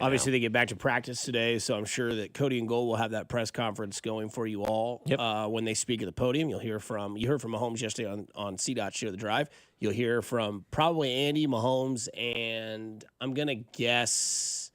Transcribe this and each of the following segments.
Obviously, they get back to practice today, so I'm sure that Cody and Gold will have that press conference going for you all when they speak at the podium. You heard from Mahomes yesterday on C-Dot Show The Drive. You'll hear from probably Andy, Mahomes, and I'm going to guess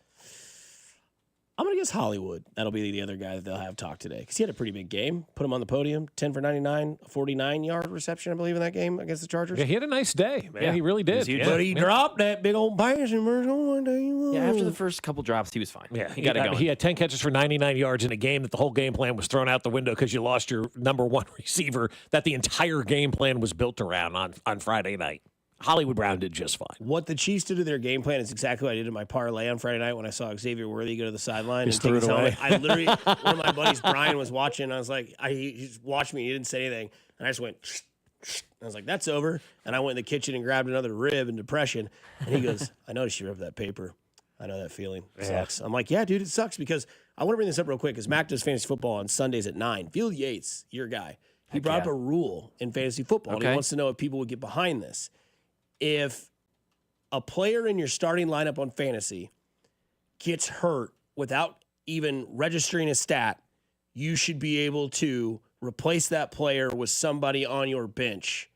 Hollywood. That'll be the other guy that they'll have talk today because he had a pretty big game. Put him on the podium, 10 for 99, a 49-yard reception, I believe, in that game against the Chargers. Yeah, he had a nice day, man. Yeah. He really did. But he dropped that big old pass. After the first couple drops, he was fine. Yeah, he got it going. He had 10 catches for 99 yards in a game that the whole game plan was thrown out the window because you lost your number one receiver that the entire game plan was built around on Friday night. Hollywood Brown did just fine. What the Chiefs did to their game plan is exactly what I did in my parlay on Friday night when I saw Xavier Worthy go to the sideline and take his helmet. I literally, one of my buddies, Brian, was watching. I was like, he just watched me. He didn't say anything. And I just went, I was like, that's over. And I went in the kitchen and grabbed another rib in depression. And he goes, I noticed you ripped that paper. I know that feeling. It sucks. I'm like, yeah, dude, it sucks because I want to bring this up real quick because Mac does fantasy football on Sundays at 9. Field Yates, your guy, he brought up a rule in fantasy football. And he wants to know if people would get behind this. If a player in your starting lineup on fantasy gets hurt without even registering a stat, you should be able to replace that player with somebody on your bench.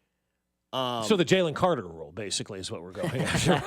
So the Jalen Carter rule, basically, is what we're going after.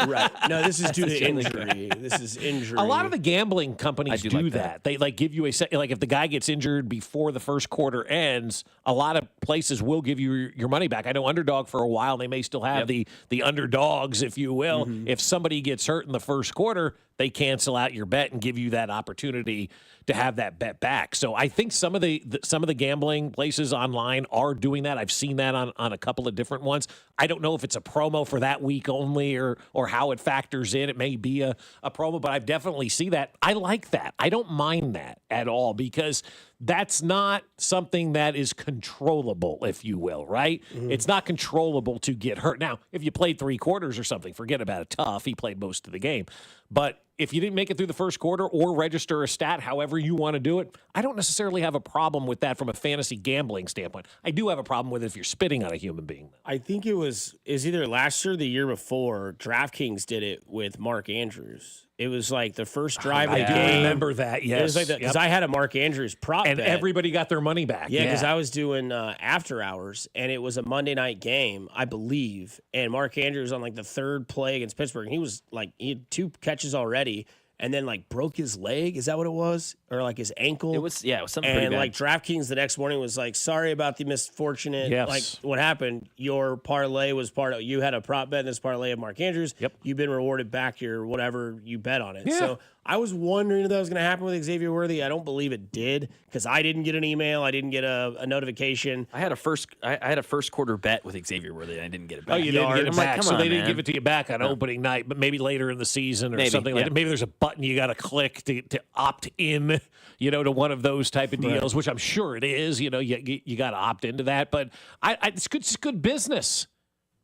Right. No, this is due to injury. This is injury. A lot of the gambling companies do that. They give you if the guy gets injured before the first quarter ends, a lot of places will give you your money back. I know Underdog for a while, they may still have the underdogs, if you will. Mm-hmm. If somebody gets hurt in the first quarter, they cancel out your bet and give you that opportunity to have that bet back. So I think some of the gambling places online are doing that. I've seen that on a couple of different ones. I don't know if it's a promo for that week only or how it factors in. It may be a promo, but I've definitely seen that. I like that. I don't mind that at all because that's not something that is controllable, if you will, right? Mm-hmm. It's not controllable to get hurt. Now, if you played 3 quarters or something, forget about it. Tough. He played most of the game. But if you didn't make it through the first quarter or register a stat, however you want to do it, I don't necessarily have a problem with that from a fantasy gambling standpoint. I do have a problem with it if you're spitting on a human being. I think it was either last year or the year before, DraftKings did it with Mark Andrews. It was like the first drive of the game. I do remember that, yes. It was like that because I had a Mark Andrews prop and bet. Everybody got their money back. Yeah, because I was doing after hours, and it was a Monday night game, I believe. And Mark Andrews on like the third play against Pittsburgh, and he had 2 catches already, and then like broke his leg. Is that what it was? Or like his ankle? It was something and pretty bad. Like DraftKings the next morning was like, sorry about the misfortunate. Yes. Like what happened? Your parlay was you had a prop bet in this parlay of Mark Andrews. Yep. You've been rewarded back your whatever you bet on it. Yeah. So I was wondering if that was going to happen with Xavier Worthy. I don't believe it did because I didn't get an email. I didn't get a notification. I had a first quarter bet with Xavier Worthy and I didn't get it back. Oh, you didn't get it back. Like, so they didn't man. give it to you back on opening night, but maybe later in the season or something like that. Maybe there's a button you got to click to opt in, to one of those type of deals, which I'm sure it is. You got to opt into that. But it's good business.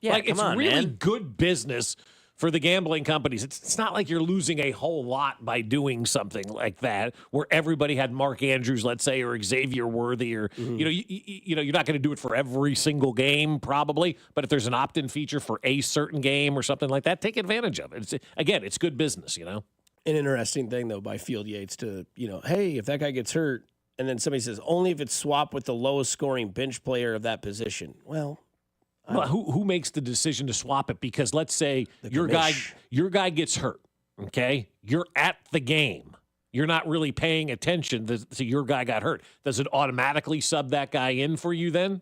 Yeah, it's really good business for the gambling companies. It's not like you're losing a whole lot by doing something like that, where everybody had Mark Andrews, let's say, or Xavier Worthy, or you're not going to do it for every single game, probably. But if there's an opt-in feature for a certain game or something like that, take advantage of it. It's good business. An interesting thing though by Field Yates to hey, if that guy gets hurt, and then somebody says only if it's swapped with the lowest scoring bench player of that position. Well, who makes the decision to swap it? Because let's say your guy gets hurt, okay? You're at the game. You're not really paying attention to your guy got hurt. Does it automatically sub that guy in for you then?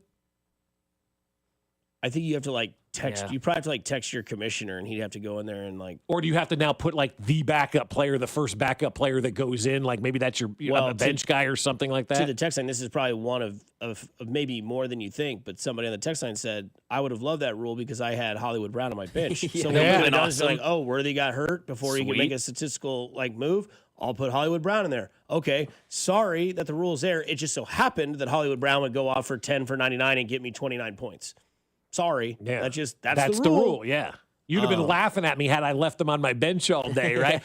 I think you have to text. Yeah. You probably have to text your commissioner, and he'd have to go in there and Or do you have to now put the backup player, the first backup player that goes in? Maybe that's your bench guy or something like that. To the text line, this is probably one of maybe more than you think. But somebody on the text line said, "I would have loved that rule because I had Hollywood Brown on my bench." So what it does is oh, Worthy got hurt before he could make a statistical move. I'll put Hollywood Brown in there. Okay, sorry that the rule's there. It just so happened that Hollywood Brown would go off for 10 for 99 and get me 29 points. Sorry. Yeah. That's the rule. Yeah. You'd have been laughing at me had I left him on my bench all day, right?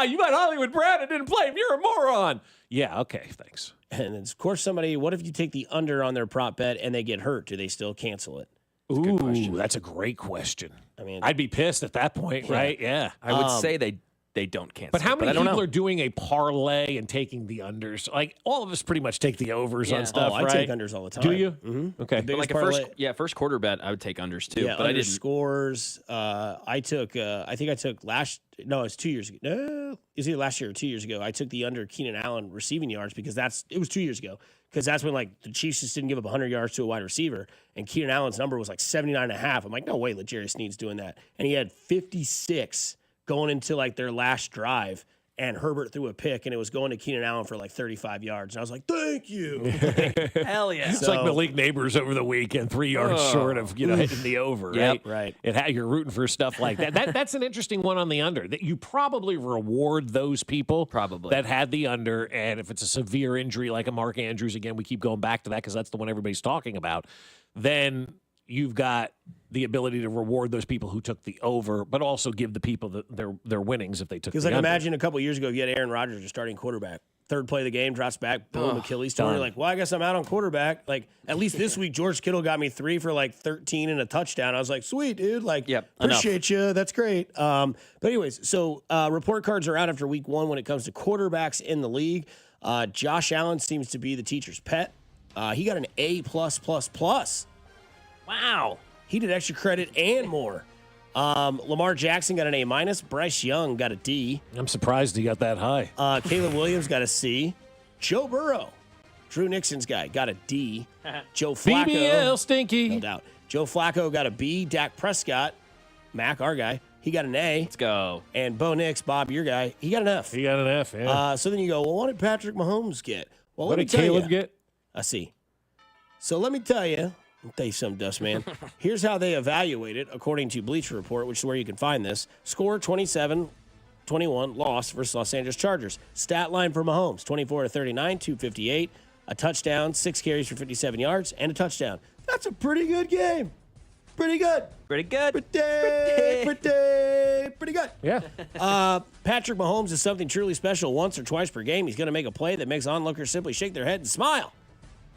You got Hollywood Brown and didn't play him. You're a moron. Yeah, okay, thanks. And then, of course, what if you take the under on their prop bet and they get hurt? Do they still cancel it? That's a great question. I mean, I'd be pissed at that point, right? Yeah. I would say they they don't cancel. But how many I don't people know. are doing a parlay and taking the unders? Like, all of us pretty much take the overs on stuff, I right? take unders all the time. Do you? Mm-hmm. Okay. The But like biggest first quarter bet, I would take unders too. Yeah, but I under didn't. scores. I took. I think I took last. No, it's 2 years ago. No, it was either last year or 2 years ago. I took the under Keenan Allen receiving yards because it was 2 years ago. Because that's when like the Chiefs just didn't give up 100 yards to a wide receiver, and Keenan Allen's number was like 79.5. I'm like, no way, L'Jarius Sneed's doing that, and he had 56 going into like their last drive. And Herbert threw a pick, and it was going to Keenan Allen for like 35 yards. And I was like, thank you. Hell yeah. It's like Malik Neighbors over the weekend, 3 yards short of hitting the over, Yep. right? You're rooting for stuff like that. That's an interesting one on the under. That you probably reward those people that had the under, and if it's a severe injury like a Mark Andrews, again, we keep going back to that because that's the one everybody's talking about, then you've got the ability to reward those people who took the over, but also give the people their winnings if they took the under. Because imagine a couple years ago, you had Aaron Rodgers, your starting quarterback. Third play of the game, drops back, boom, Achilles torn. You're like, well, I guess I'm out on quarterback. Like, at least this week, George Kittle got me 3 for like 13 and a touchdown. I was like, sweet, dude. Like, appreciate you. That's great. But anyways, so report cards are out after week 1 when it comes to quarterbacks in the league. Josh Allen seems to be the teacher's pet. He got an A+++. Wow. He did extra credit and more. Lamar Jackson got an A-. Bryce Young got a D. I'm surprised he got that high. Caleb Williams got a C. Joe Burrow, Drew Nixon's guy, got a D. Joe Flacco. BBL stinky. No doubt. Joe Flacco got a B. Dak Prescott, Mac, our guy, he got an A. Let's go. And Bo Nix, Bob, your guy, he got an F. He got an F, yeah. So then you go, well, what did Patrick Mahomes get? Well, what did Caleb get? A C. So let me tell you some, Dust Man. Here's how they evaluate it, according to Bleacher Report, which is where you can find this. Score 27-21, loss versus Los Angeles Chargers. Stat line for Mahomes, 24-39, 258, a touchdown, 6 carries for 57 yards, and a touchdown. That's a pretty good game. Pretty good. Pretty good. Pretty good. Yeah. Patrick Mahomes is something truly special. Once or twice per game, he's going to make a play that makes onlookers simply shake their head and smile.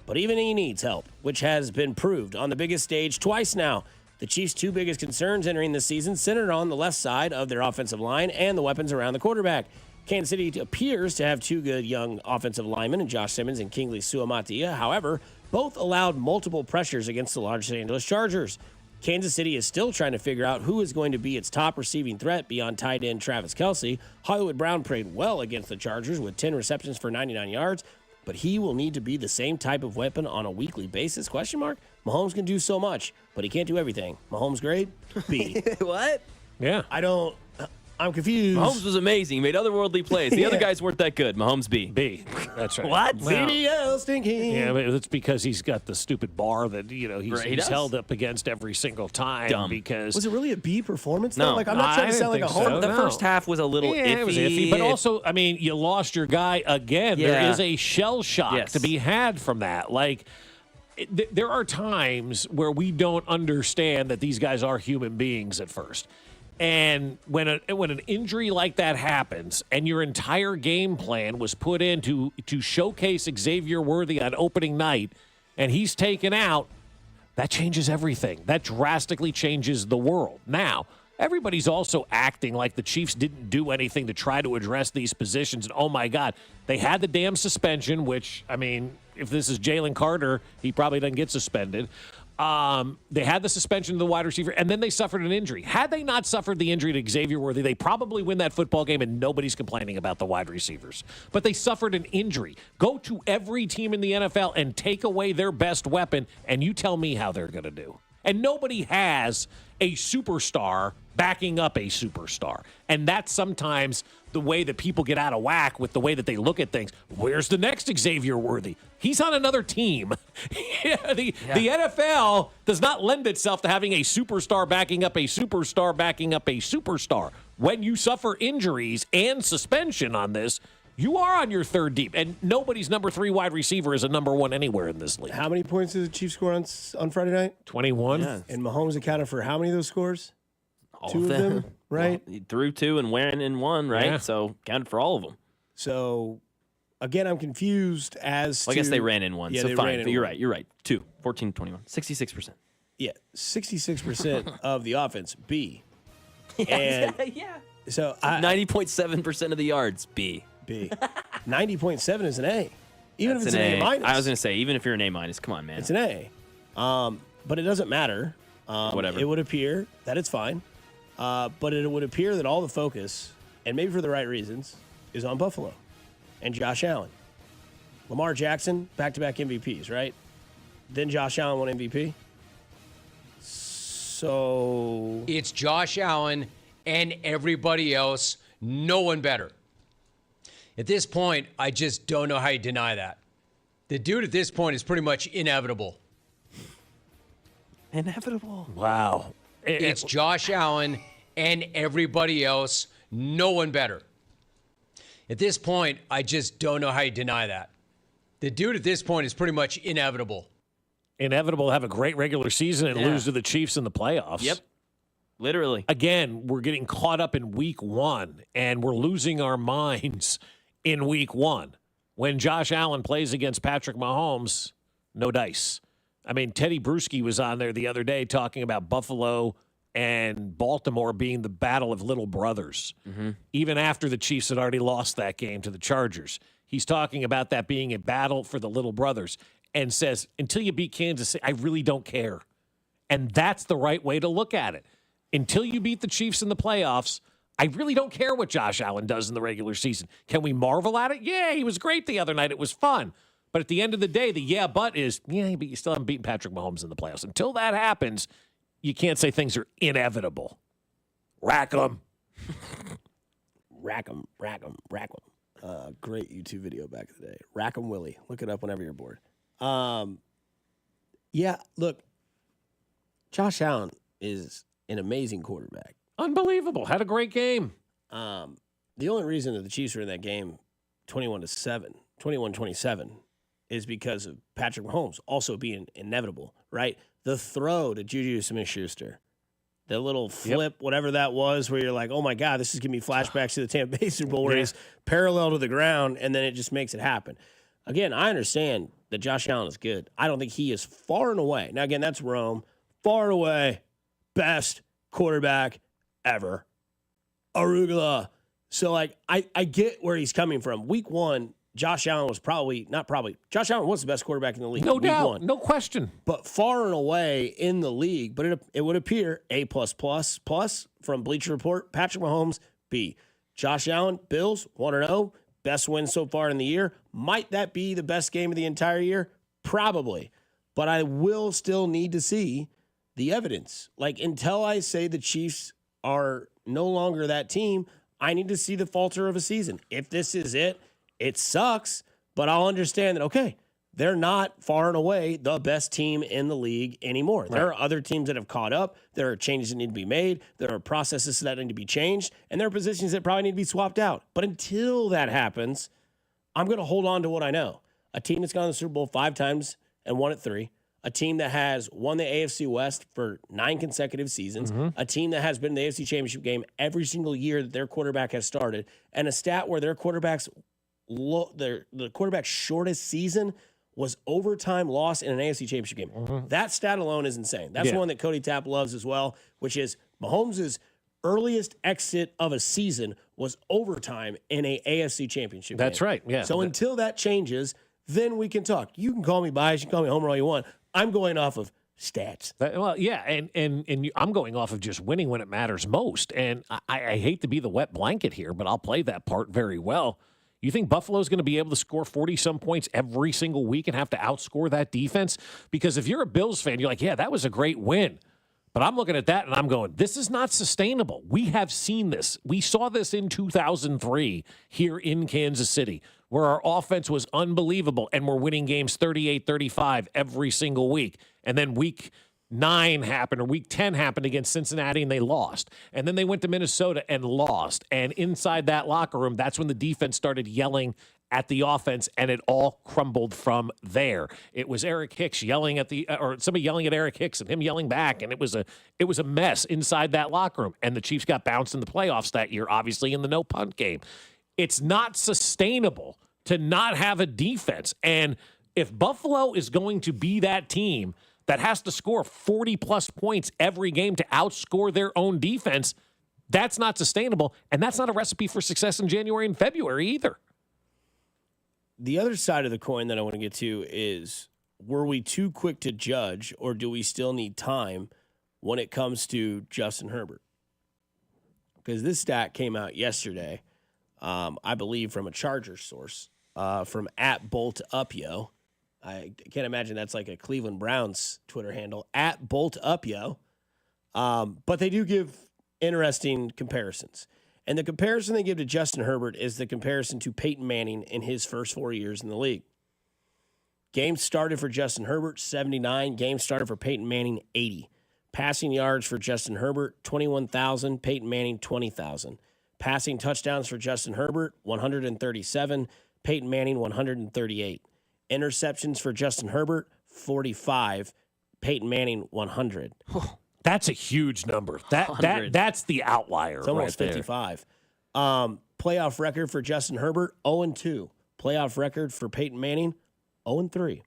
But even he needs help, which has been proved on the biggest stage twice now. The Chiefs' 2 biggest concerns entering this season centered on the left side of their offensive line and the weapons around the quarterback. Kansas City appears to have 2 good young offensive linemen in Josh Simmons and Kingsley Suamataia. However, both allowed multiple pressures against the Los Angeles Chargers. Kansas City is still trying to figure out who is going to be its top receiving threat beyond tight end Travis Kelce. Hollywood Brown played well against the Chargers with 10 receptions for 99 yards. But he will need to be the same type of weapon on a weekly basis? Mahomes can do so much, but he can't do everything. Mahomes grade? B. What? Yeah. I'm confused. Mahomes was amazing. He made otherworld plays. The other guys weren't that good. Mahomes B. B. That's right. What? CDL stinking. Yeah, but it's because he's got the stupid bar that he's held up against every single time. Dumb. Because was it really a B performance? No. Though? Like I'm not trying to sound like a homer. The first half was a little iffy. It was iffy. But also, I mean, you lost your guy again. Yeah. There is a shell shock to be had from that. Like, there are times where we don't understand that these guys are human beings at first. And when an injury like that happens and your entire game plan was put in to showcase Xavier Worthy on opening night and he's taken out, that changes everything. That drastically changes the world. Now, everybody's also acting like the Chiefs didn't do anything to try to address these positions. And, oh, my God, they had the damn suspension, which, I mean, if this is Jalen Carter, he probably doesn't get suspended. They had the suspension of the wide receiver, and then they suffered an injury. Had they not suffered the injury to Xavier Worthy, they probably win that football game, and nobody's complaining about the wide receivers. But they suffered an injury. Go to every team in the NFL and take away their best weapon, and you tell me how they're going to do. And nobody has a superstar backing up a superstar. And that's sometimes the way that people get out of whack with the way that they look at things. Where's the next Xavier Worthy? He's on another team. The NFL does not lend itself to having a superstar backing up a superstar backing up a superstar. When you suffer injuries and suspension on this, you are on your third deep, and nobody's number 3 wide receiver is a number 1 anywhere in this league. How many points did the Chiefs score on Friday night? 21. Yeah. And Mahomes accounted for how many of those scores? All 2 of them, right? Well, he threw 2 and went in 1, right? Yeah. So counted for all of them. So, again, I'm confused as I to... guess they ran in 1, Yeah, so they fine. ran in You're one. right. You're right. 2, 14, 21, 66%. Yeah, 66% of the offense, B. And yeah. So 90.7% of the yards, B. 90.7 is an A. Even That's if it's an A minus. I was going to say, even if you're an A minus, come on, man. It's an A. But it doesn't matter. Whatever. It would appear that it's fine. But it would appear that all the focus, and maybe for the right reasons, is on Buffalo and Josh Allen. Lamar Jackson, back-to-back MVPs, right? Then Josh Allen won MVP. So it's Josh Allen and everybody else, no one better. At this point, I just don't know how you deny that. The dude at this point is pretty much inevitable. Inevitable. Wow. It's Josh Allen and everybody else, no one better. At this point, I just don't know how you deny that. The dude at this point is pretty much inevitable. Inevitable to have a great regular season and lose to the Chiefs in the playoffs. Yep. Literally. Again, we're getting caught up in week one, and we're losing our minds in week one. When Josh Allen plays against Patrick Mahomes, no dice. I mean, Teddy Bruschi was on there the other day talking about Buffalo and Baltimore being the battle of little brothers. Mm-hmm. Even after the Chiefs had already lost that game to the Chargers. He's talking about that being a battle for the little brothers and says, until you beat Kansas City, I really don't care. And that's the right way to look at it. Until you beat the Chiefs in the playoffs, I really don't care what Josh Allen does in the regular season. Can we marvel at it? Yeah, he was great the other night. It was fun. But at the end of the day, the but is, but you still haven't beaten Patrick Mahomes in the playoffs. Until that happens, you can't say things are inevitable. Rack 'em. Rack 'em. Great YouTube video back in the day. Rack 'em Willie. Look it up whenever you're bored. Look, Josh Allen is an amazing quarterback. Unbelievable. Had a great game. The only reason that the Chiefs were in that game 21-27 is because of Patrick Mahomes also being inevitable, right? The throw to Juju Smith-Schuster, the little flip, whatever that was, where you're like, oh, my God, this is giving me flashbacks to the Tampa Bay Super Bowl where he's parallel to the ground, and then it just makes it happen. Again, I understand that Josh Allen is good. I don't think he is far and away. Now, again, that's Rome. Far and away, best quarterback ever. Arugula. So, I get where he's coming from. Week one, Josh Allen was Josh Allen was the best quarterback in the league. No week doubt. One. No question. But far and away in the league, but it would appear A+++ from Bleacher Report, Patrick Mahomes, B. Josh Allen, Bills, 1-0, best win so far in the year. Might that be the best game of the entire year? Probably. But I will still need to see the evidence. Until I say the Chiefs are no longer that team, I need to see the falter of a season. If this is it sucks, but I'll understand that, okay, they're not far and away the best team in the league anymore. Right. There are other teams that have caught up. There are changes that need to be made. There are processes that need to be changed, and there are positions that probably need to be swapped out. But until that happens, I'm going to hold on to what I know. A team that's gone to the Super Bowl 5 times and won it 3. A team that has won the AFC West for 9 consecutive seasons. Mm-hmm. A team that has been in the AFC Championship game every single year that their quarterback has started. And a stat where their quarterback's the quarterback's shortest season was overtime loss in an AFC Championship game. Mm-hmm. That stat alone is insane. That's the one that Cody Tapp loves as well, which is Mahomes' earliest exit of a season was overtime in a AFC Championship game. That's right, yeah. So until that changes, then we can talk. You can call me biased, you can call me homer all you want. I'm going off of stats. And I'm going off of just winning when it matters most. And I hate to be the wet blanket here, but I'll play that part very well. You think Buffalo's going to be able to score 40-some points every single week and have to outscore that defense? Because if you're a Bills fan, you're like, yeah, that was a great win. But I'm looking at that and I'm going, this is not sustainable. We have seen this. We saw this in 2003 here in Kansas City, where our offense was unbelievable and we're winning games 38-35 every single week. And then week 9 happened, or week 10 happened against Cincinnati, and they lost. And then they went to Minnesota and lost. And inside that locker room, that's when the defense started yelling at the offense, and it all crumbled from there. It was Eric Hicks yelling at or somebody yelling at Eric Hicks and him yelling back, and it was a mess inside that locker room. And the Chiefs got bounced in the playoffs that year, obviously in the no punt game. It's not sustainable to not have a defense. And if Buffalo is going to be that team that has to score 40-plus points every game to outscore their own defense, That's not sustainable, and that's not a recipe for success in January and February either. The other side of the coin that I want to get to is, were we too quick to judge, or do we still need time when it comes to Justin Herbert? Because this stat came out yesterday, I believe from a Chargers source, from @BoltUpYo. I can't imagine that's like a Cleveland Browns Twitter handle, @BoltUpYo. But they do give interesting comparisons. And the comparison they give to Justin Herbert is the comparison to Peyton Manning in his first 4 years in the league. Games started for Justin Herbert, 79. Games started for Peyton Manning, 80. Passing yards for Justin Herbert, 21,000. Peyton Manning, 20,000. Passing touchdowns for Justin Herbert, 137. Peyton Manning, 138. Interceptions for Justin Herbert, 45. Peyton Manning, 100. That's a huge number. That's the outlier. It's almost right 55. Playoff record for Justin Herbert, 0-2. Playoff record for Peyton Manning, 0-3.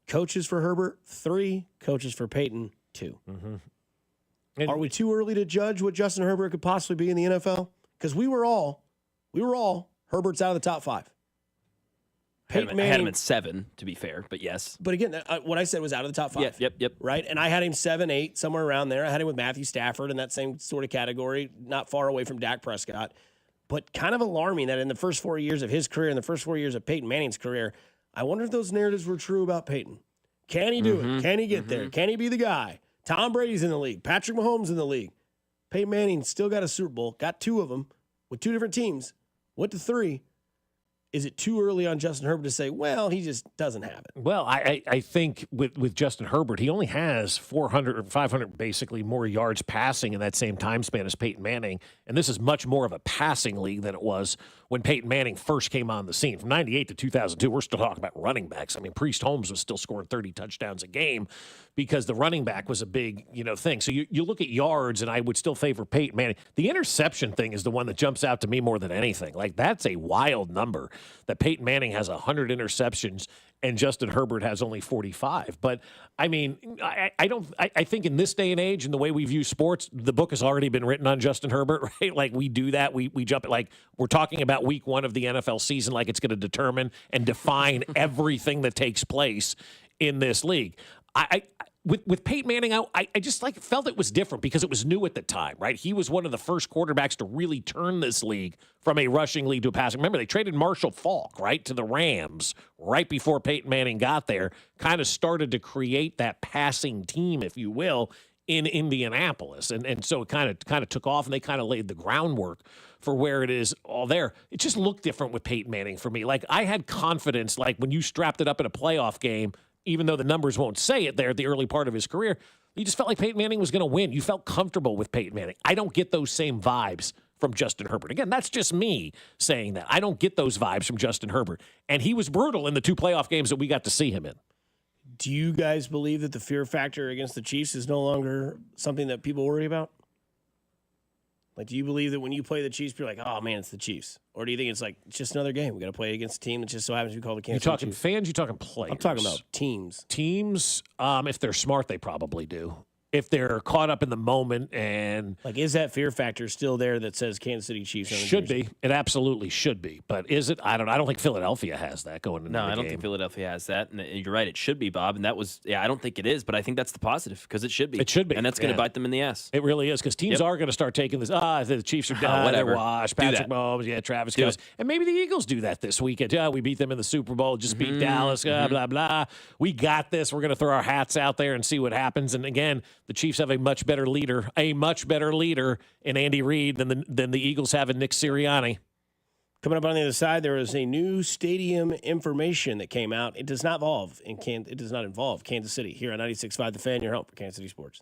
Coaches for Herbert, 3. Coaches for Peyton, 2. Mm-hmm. Are we too early to judge what Justin Herbert could possibly be in the NFL? Because we were all Herbert's out of the top 5. I had him at 7, to be fair, but yes. But again, what I said was out of the top 5. Yep. Right? And I had him 7, 8, somewhere around there. I had him with Matthew Stafford in that same sort of category, not far away from Dak Prescott. But kind of alarming that in the first 4 years of his career and the first 4 years of Peyton Manning's career, I wonder if those narratives were true about Peyton. Can he do it? Can he get there? Can he be the guy? Tom Brady's in the league. Patrick Mahomes in the league. Peyton Manning still got a Super Bowl, got 2 of them with 2 different teams, went to 3. Is it too early on Justin Herbert to say, well, he just doesn't have it? Well, I think with Justin Herbert, he only has 400 or 500 basically more yards passing in that same time span as Peyton Manning. And this is much more of a passing league than it was when Peyton Manning first came on the scene. From 98 to 2002, we're still talking about running backs. I mean, Priest Holmes was still scoring 30 touchdowns a game because the running back was a big, thing. So you look at yards, and I would still favor Peyton Manning. The interception thing is the one that jumps out to me more than anything. Like, that's a wild number that Peyton Manning has 100 interceptions and Justin Herbert has only 45. But I mean, I think in this day and age, and the way we view sports, the book has already been written on Justin Herbert, right? Like, we do that. We jump it. Like, we're talking about week 1 of the NFL season, like it's going to determine and define everything that takes place in this league. With Peyton Manning out, I just felt it was different because it was new at the time, right? He was one of the first quarterbacks to really turn this league from a rushing league to a passing. Remember, they traded Marshall Faulk, right, to the Rams right before Peyton Manning got there, kind of started to create that passing team, if you will, in Indianapolis. And so it kind of took off, and they kind of laid the groundwork for where it is all there. It just looked different with Peyton Manning for me. Like, I had confidence, like when you strapped it up in a playoff game, even though the numbers won't say it there at the early part of his career, you just felt like Peyton Manning was going to win. You felt comfortable with Peyton Manning. I don't get those same vibes from Justin Herbert. Again, that's just me saying that. I don't get those vibes from Justin Herbert. And he was brutal in the 2 playoff games that we got to see him in. Do you guys believe that the fear factor against the Chiefs is no longer something that people worry about? Like, do you believe that when you play the Chiefs, you're like, oh, man, it's the Chiefs? Or do you think it's like, it's just another game? We got to play against a team that just so happens to be called the Kansas City Chiefs? You talking fans? You talking players? I'm talking about teams. Teams, if they're smart, they probably do. If they're caught up in the moment and... Like, is that fear factor still there that says Kansas City Chiefs? Should be. It absolutely should be. But is it? I don't think Philadelphia has that going into the game. No, I don't think Philadelphia has that. And you're right, it should be, Bob. And that was, I don't think it is, but I think that's the positive because it should be. It should be. And that's going to bite them in the ass. It really is because teams are going to start taking this. The Chiefs are done. Whatever. They're washed. Patrick Mahomes, Travis Kelce. And maybe the Eagles do that this weekend. We beat them in the Super Bowl, just beat Dallas, blah, blah. We got this. We're going to throw our hats out there and see what happens. And again, the Chiefs have a much better leader in Andy Reid than the Eagles have in Nick Sirianni. Coming up on the other side, there is a new stadium information that came out. It does not involve Kansas City. Here on 96.5 The Fan, your home for Kansas City sports.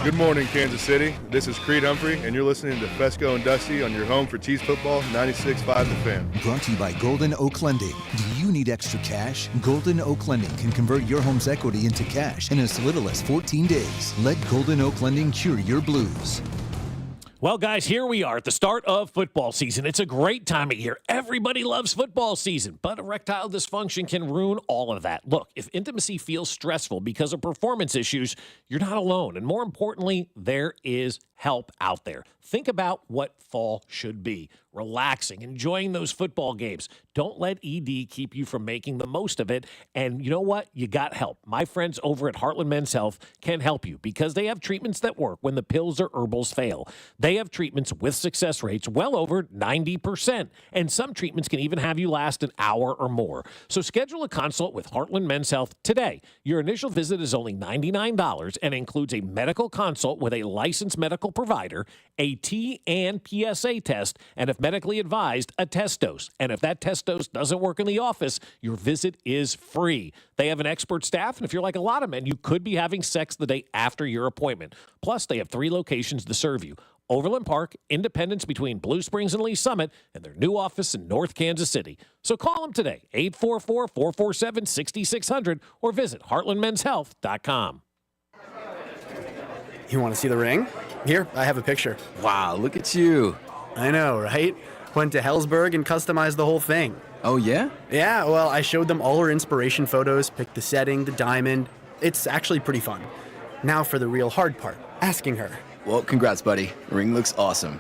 Good morning, Kansas City. This is Creed Humphrey, and you're listening to Fescoe and Dusty on your home for Chiefs football, 96.5 The Fan. Brought to you by Golden Oak Lending. Do you need extra cash? Golden Oak Lending can convert your home's equity into cash in as little as 14 days. Let Golden Oak Lending cure your blues. Well, guys, here we are at the start of football season. It's a great time of year. Everybody loves football season, but erectile dysfunction can ruin all of that. Look, if intimacy feels stressful because of performance issues, you're not alone. And more importantly, there is help out there. Think about what fall should be. Relaxing, enjoying those football games. Don't let ED keep you from making the most of it. And you know what? You got help. My friends over at Heartland Men's Health can help you because they have treatments that work when the pills or herbals fail. They have treatments with success rates well over 90%. And some treatments can even have you last an hour or more. So schedule a consult with Heartland Men's Health today. Your initial visit is only $99 and includes a medical consult with a licensed medical provider, a T and PSA test, and if medically advised, a test dose. And if that test dose doesn't work in the office, your visit is free. They have an expert staff, and if you're like a lot of men, you could be having sex the day after your appointment. Plus, they have 3 locations to serve you: Overland Park, Independence between Blue Springs and Lee Summit, and their new office in North Kansas City. So call them today, 844-447-6600, or visit heartlandmenshealth.com. You want to see the ring? Here, I have a picture. Wow, look at you. I know, right? Went to Hellsberg and customized the whole thing. Oh, yeah? Yeah, well, I showed them all her inspiration photos, picked the setting, the diamond. It's actually pretty fun. Now for the real hard part, asking her. Well, congrats, buddy. The ring looks awesome.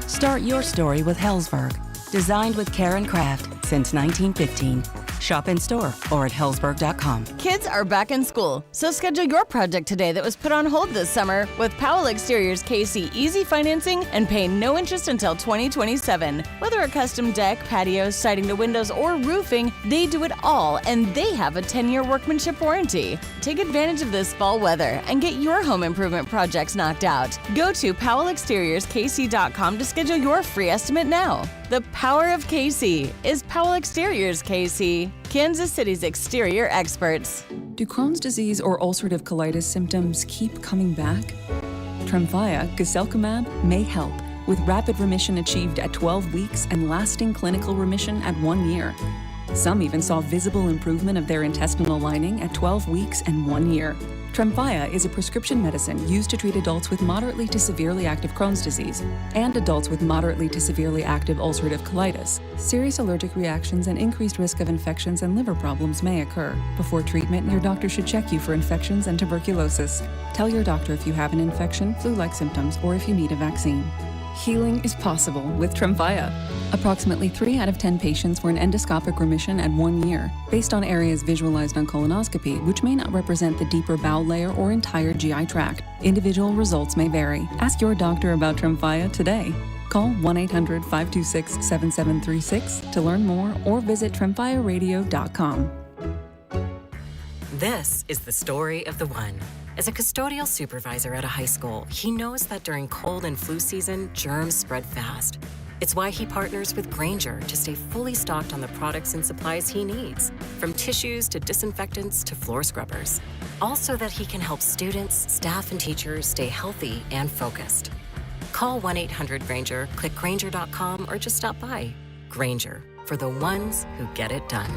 Start your story with Hellsberg. Designed with care and craft since 1915. Shop in store or at hellsberg.com. Kids are back in school, so schedule your project today that was put on hold this summer with Powell Exteriors KC Easy Financing and pay no interest until 2027. Whether a custom deck, patio, siding to windows, or roofing, they do it all, and they have a 10-year workmanship warranty. Take advantage of this fall weather and get your home improvement projects knocked out. Go to PowellExteriorsKC.com to schedule your free estimate now. The power of KC is Powell Exteriors KC, Kansas City's exterior experts. Do Crohn's disease or ulcerative colitis symptoms keep coming back? Tremfya, guselkumab, may help, with rapid remission achieved at 12 weeks and lasting clinical remission at 1 year. Some even saw visible improvement of their intestinal lining at 12 weeks and 1 year. Tremfya is a prescription medicine used to treat adults with moderately to severely active Crohn's disease and adults with moderately to severely active ulcerative colitis. Serious allergic reactions and increased risk of infections and liver problems may occur. Before treatment, your doctor should check you for infections and tuberculosis. Tell your doctor if you have an infection, flu-like symptoms, or if you need a vaccine. Healing is possible with Tremfya. Approximately 3 out of 10 patients were in endoscopic remission at 1 year, based on areas visualized on colonoscopy, which may not represent the deeper bowel layer or entire GI tract. Individual results may vary. Ask your doctor about Tremfya today. Call 1-800-526-7736 to learn more or visit tremfyaradio.com. This is the story of the one. As a custodial supervisor at a high school, he knows that during cold and flu season, germs spread fast. It's why he partners with Grainger to stay fully stocked on the products and supplies he needs, from tissues to disinfectants to floor scrubbers. All so that he can help students, staff, and teachers stay healthy and focused. Call 1-800-GRAINGER, click Grainger.com, or just stop by. Grainger, for the ones who get it done.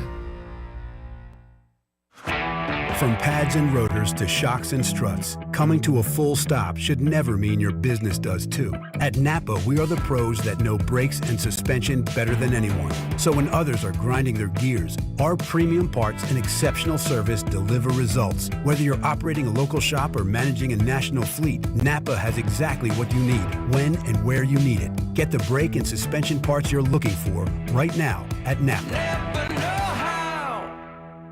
From pads and rotors to shocks and struts, coming to a full stop should never mean your business does too. At Napa, we are the pros that know brakes and suspension better than anyone. So when others are grinding their gears, our premium parts and exceptional service deliver results. Whether you're operating a local shop or managing a national fleet, Napa has exactly what you need, when and where you need it. Get the brake and suspension parts you're looking for right now at Napa.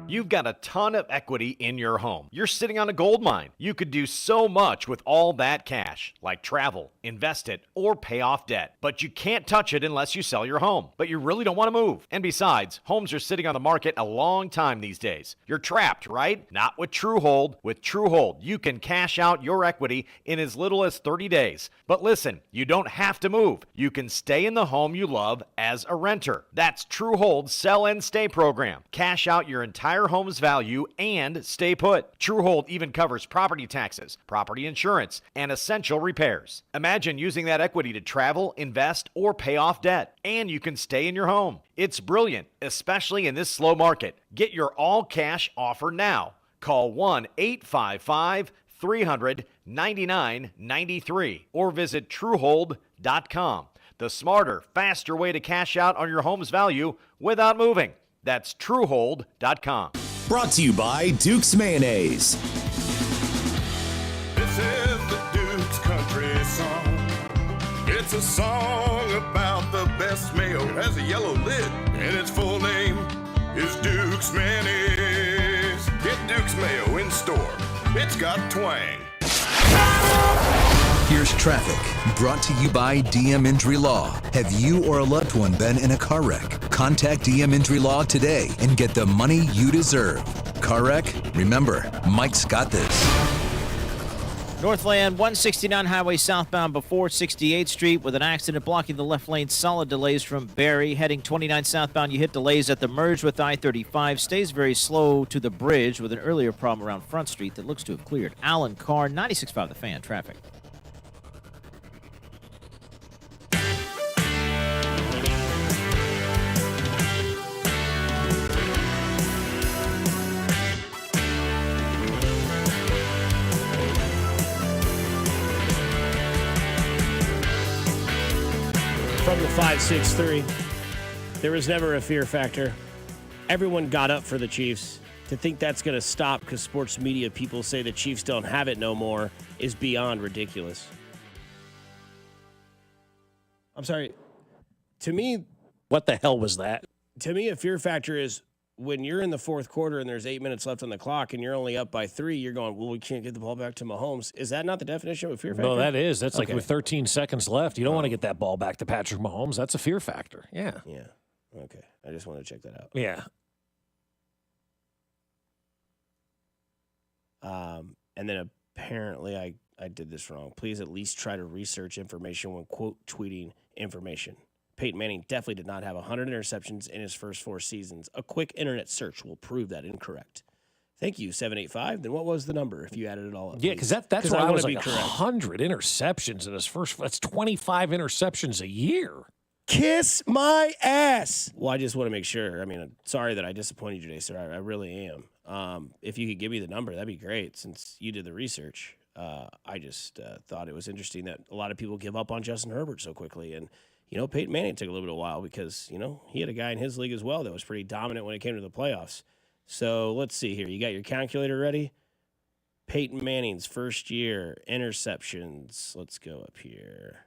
You've got a ton of equity in your home. You're sitting on a gold mine. You could do so much with all that cash, like travel, invest it, or pay off debt. But you can't touch it unless you sell your home. But you really don't want to move. And besides, homes are sitting on the market a long time these days. You're trapped, right? Not with TrueHold. With TrueHold, you can cash out your equity in as little as 30 days. But listen, you don't have to move. You can stay in the home you love as a renter. That's TrueHold's Sell and Stay program. Cash out your entire home's value and stay put. TrueHold even covers property taxes, property insurance, and essential repairs. Imagine using that equity to travel, invest, or pay off debt, and you can stay in your home. It's brilliant, especially in this slow market. Get your all-cash offer now. Call 1-855-300-9993 or visit TrueHold.com. The smarter, faster way to cash out on your home's value without moving. That's TrueHold.com. Brought to you by Duke's Mayonnaise. This is the song. It's a song about the best mayo. It has a yellow lid, and its full name is Duke's Mayonnaise. Get Duke's Mayo in store. It's got twang. Here's traffic, brought to you by DM Injury Law. Have you or a loved one been in a car wreck? Contact DM Injury Law today and get the money you deserve. Car wreck? Remember, Mike's got this. Northland 169 highway southbound before 68th Street with an accident blocking the left lane. Solid delays from Barry. Heading 29 southbound, you hit delays at the merge with I-35. Stays very slow to the bridge with an earlier problem around Front Street that looks to have cleared. Alan Carr, 96.5 The Fan, traffic. From the 563, there was never a fear factor. Everyone got up for the Chiefs. To think that's going to stop because sports media people say the Chiefs don't have it no more is beyond ridiculous. I'm sorry. To me, what the hell was that? To me, a fear factor is when you're in the fourth quarter and there's 8 minutes left on the clock and you're only up by 3, you're going, well, we can't get the ball back to Mahomes. Is that not the definition of a fear factor? No, that is. That's okay. like with 13 seconds left. You don't want to get that ball back to Patrick Mahomes. That's a fear factor. Yeah. Yeah. Okay. I just want to check that out. Yeah. And then apparently I did this wrong. Please at least try to research information when quote tweeting information. Peyton Manning definitely did not have 100 interceptions in his first 4 seasons. A quick internet search will prove that incorrect. Thank you, 785. Then what was the number if you added it all up? Yeah, because that's where I was like 100 interceptions in his first. That's 25 interceptions a year. Kiss my ass. Well, I just want to make sure. I mean, I'm sorry that I disappointed you today, sir. I really am. If you could give me the number, that'd be great since you did the research. I just thought it was interesting that a lot of people give up on Justin Herbert so quickly. And, you know, Peyton Manning took a little bit of a while because, you know, he had a guy in his league as well that was pretty dominant when it came to the playoffs. So let's see here. You got your calculator ready? Peyton Manning's first year interceptions. Let's go up here.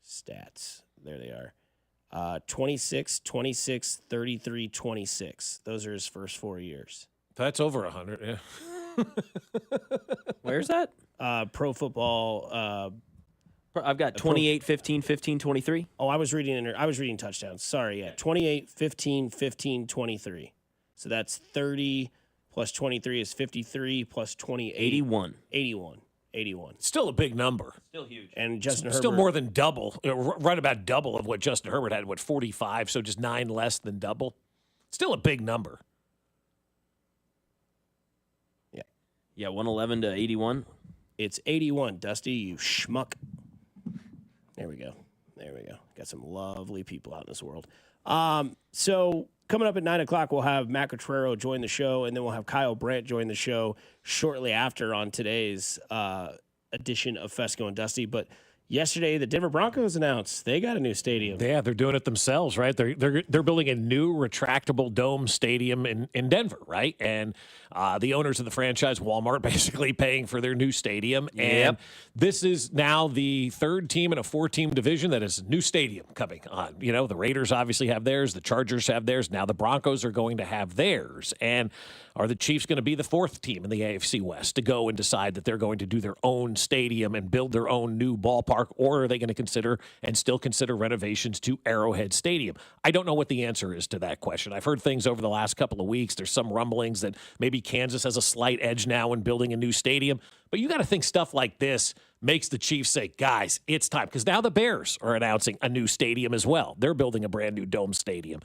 Stats. There they are. 26, 26, 33, 26. Those are his first 4 years. That's over 100, yeah. Where's that? Pro Football. I've got 28, 15, 15, 23. Oh, I was reading touchdowns. Sorry, yeah. 28, 15, 15, 23. So that's 30 plus 23 is 53 plus 28. 81. 81. Still a big number. Still huge. And Justin Herbert. Still more than double. Right about double of what Justin Herbert had, 45, so just 9 less than double. Still a big number. Yeah. Yeah, 111 to 81. It's 81, Dusty, you schmuck. There we go. Got some lovely people out in this world. So coming up at 9 o'clock, we'll have Matt Cotrero join the show, and then we'll have Kyle Brandt join the show shortly after on today's edition of Fescoe and Dusty. But yesterday, the Denver Broncos announced they got a new stadium. Yeah, they're doing it themselves, right? They're building a new retractable dome stadium in Denver, right? And the owners of the franchise, Walmart, basically paying for their new stadium. And this is now the 3rd team in a 4-team division that has a new stadium coming on. You know, the Raiders obviously have theirs. The Chargers have theirs. Now the Broncos are going to have theirs. And are the Chiefs going to be the 4th team in the AFC West to go and decide that they're going to do their own stadium and build their own new ballpark, or are they going to still consider renovations to Arrowhead Stadium? I don't know what the answer is to that question. I've heard things over the last couple of weeks. There's some rumblings that maybe Kansas has a slight edge now in building a new stadium, but you got to think stuff like this makes the Chiefs say, guys, it's time. Because now the Bears are announcing a new stadium as well. They're building a brand new dome stadium.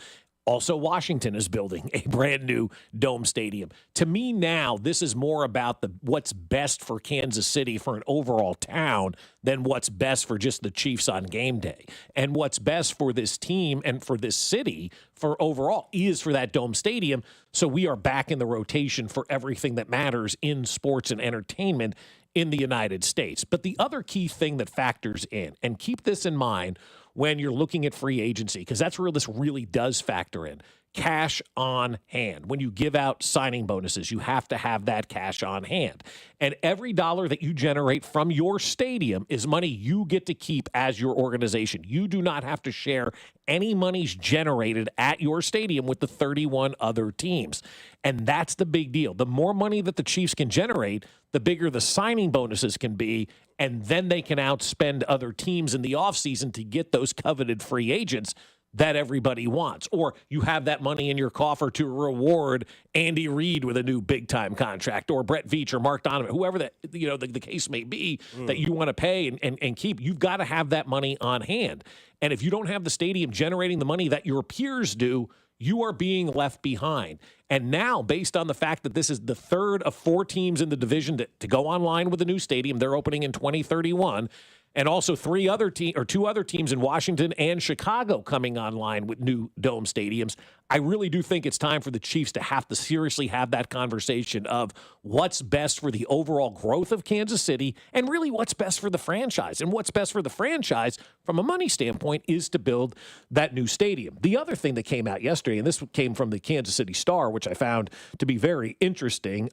Also, Washington is building a brand new dome stadium. To me now, this is more about what's best for Kansas City for an overall town than what's best for just the Chiefs on game day. And what's best for this team and for this city for overall is for that dome stadium. So we are back in the rotation for everything that matters in sports and entertainment in the United States. But the other key thing that factors in, and keep this in mind, when you're looking at free agency, because that's where this really does factor in. Cash on hand. When you give out signing bonuses, you have to have that cash on hand. And every dollar that you generate from your stadium is money you get to keep as your organization. You do not have to share any monies generated at your stadium with the 31 other teams. And that's the big deal. The more money that the Chiefs can generate, the bigger the signing bonuses can be, and then they can outspend other teams in the offseason to get those coveted free agents that everybody wants. Or you have that money in your coffer to reward Andy Reid with a new big-time contract, or Brett Veach or Mark Donovan, whoever that the case may be that you want to pay and keep. You've got to have that money on hand. And if you don't have the stadium generating the money that your peers do, you are being left behind. And now, based on the fact that this is the third of 4 teams in the division to go online with a new stadium, they're opening in 2031, and also 2 other teams in Washington and Chicago coming online with new dome stadiums, I really do think it's time for the Chiefs to have to seriously have that conversation of what's best for the overall growth of Kansas City and really what's best for the franchise. And what's best for the franchise from a money standpoint is to build that new stadium. The other thing that came out yesterday, and this came from the Kansas City Star, which I found to be very interesting,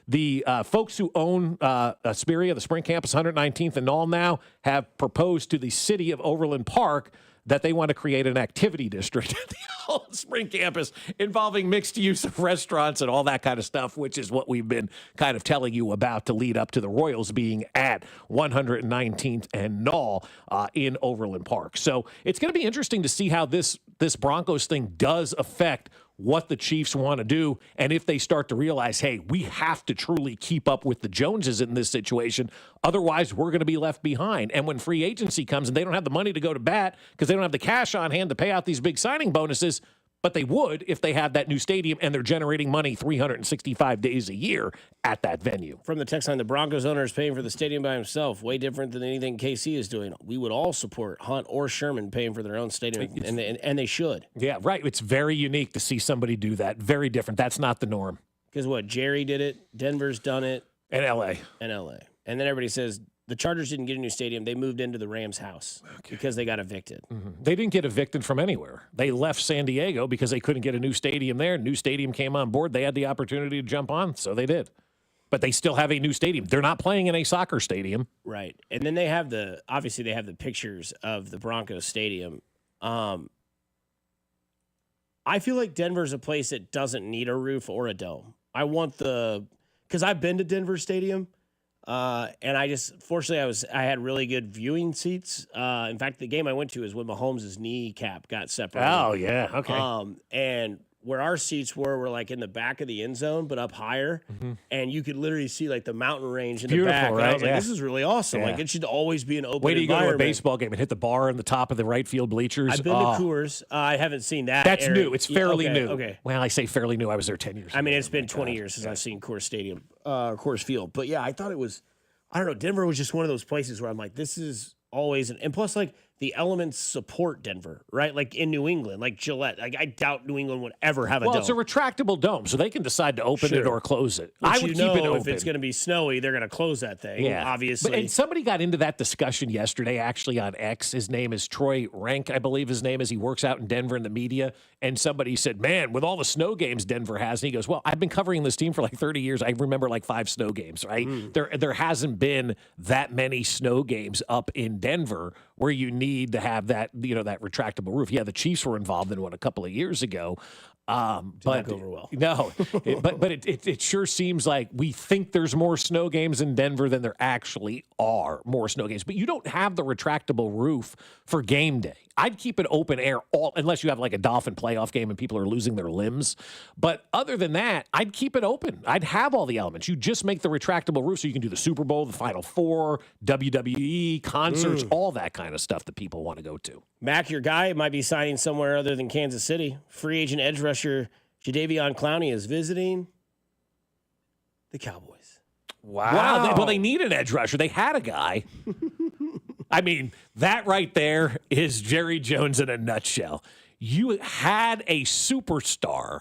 the folks who own Asperia, the Sprint Campus, 119th and Knoll now, have proposed to the city of Overland Park that they want to create an activity district at the whole Spring Campus involving mixed use of restaurants and all that kind of stuff, which is what we've been kind of telling you about to lead up to the Royals being at 119th and Knoll in Overland Park. So it's going to be interesting to see how this Broncos thing does affect what the Chiefs want to do, and if they start to realize, hey, we have to truly keep up with the Joneses in this situation, otherwise we're going to be left behind. And when free agency comes and they don't have the money to go to bat because they don't have the cash on hand to pay out these big signing bonuses, but they would if they have that new stadium and they're generating money 365 days a year at that venue. From the text line, the Broncos owner is paying for the stadium by himself, way different than anything KC is doing. We would all support Hunt or Sherman paying for their own stadium, and they should. Yeah, right. It's very unique to see somebody do that. Very different. That's not the norm. Because what, Jerry did it, Denver's done it. And LA. And then everybody says, the Chargers didn't get a new stadium. They moved into the Rams' house because they got evicted. Mm-hmm. They didn't get evicted from anywhere. They left San Diego because they couldn't get a new stadium there. New stadium came on board. They had the opportunity to jump on, so they did. But they still have a new stadium. They're not playing in a soccer stadium. Right. And then they have the pictures of the Broncos stadium. I feel like Denver's a place that doesn't need a roof or a dome. Because I've been to Denver Stadium. And fortunately, I had really good viewing seats. In fact, the game I went to is when Mahomes' kneecap got separated. Oh, yeah. Okay. And where our seats were like in the back of the end zone, but up higher. Mm-hmm. And you could literally see like the mountain range in the back. Right? And I was like, this is really awesome. Yeah. Like it should always be an open Way to environment. Go to a baseball game and hit the bar in the top of the right field bleachers. I've been to Coors. I haven't seen that. That's new. It's fairly new. Okay. Well, I say fairly new. I was there 10 years ago. I mean, it's been 20 years since I've seen Coors Stadium, Coors Field. But yeah, I thought it was, I don't know, Denver was just one of those places where I'm like, this is always, and plus like the elements support Denver, right? Like in New England, like Gillette. Like I doubt New England would ever have a dome. Well, it's a retractable dome, so they can decide to open it or close it. Which I would keep it open. If it's going to be snowy, they're going to close that thing, obviously. And somebody got into that discussion yesterday, actually, on X. His name is Troy Rank, I believe his name is. He works out in Denver in the media. And somebody said, man, with all the snow games Denver has, and he goes, well, I've been covering this team for like 30 years. I remember like 5 snow games, right? There hasn't been that many snow games up in Denver where you need to have that, that retractable roof. Yeah, the Chiefs were involved in one a couple of years ago. But not go over well. No, but it sure seems like we think there's more snow games in Denver than there actually are more snow games. But you don't have the retractable roof for game day. I'd keep it open air unless you have like a Dolphin playoff game and people are losing their limbs. But other than that, I'd keep it open. I'd have all the elements. You just make the retractable roof so you can do the Super Bowl, the Final Four, WWE, concerts, all that kind of stuff that people want to go to. Mac, your guy might be signing somewhere other than Kansas City. Free agent edge rusher Jadeveon Clowney is visiting the Cowboys. Wow. Well, they need an edge rusher. They had a guy. I mean, that right there is Jerry Jones in a nutshell. You had a superstar.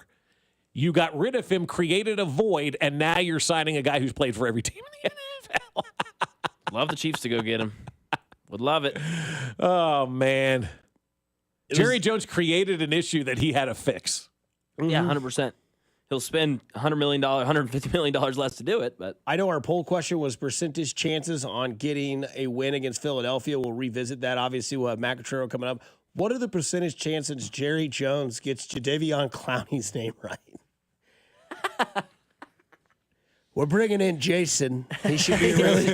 You got rid of him, created a void, and now you're signing a guy who's played for every team in the NFL. Love the Chiefs to go get him. Would love it. Oh, man. Jerry Jones created an issue that he had to fix. Yeah, 100%. He'll spend $100 million, $150 million less to do it. But I know our poll question was percentage chances on getting a win against Philadelphia. We'll revisit that. Obviously, we'll have Macaturo coming up. What are the percentage chances Jerry Jones gets Jadeveon Clowney's name right? We're bringing in Jason. He should be really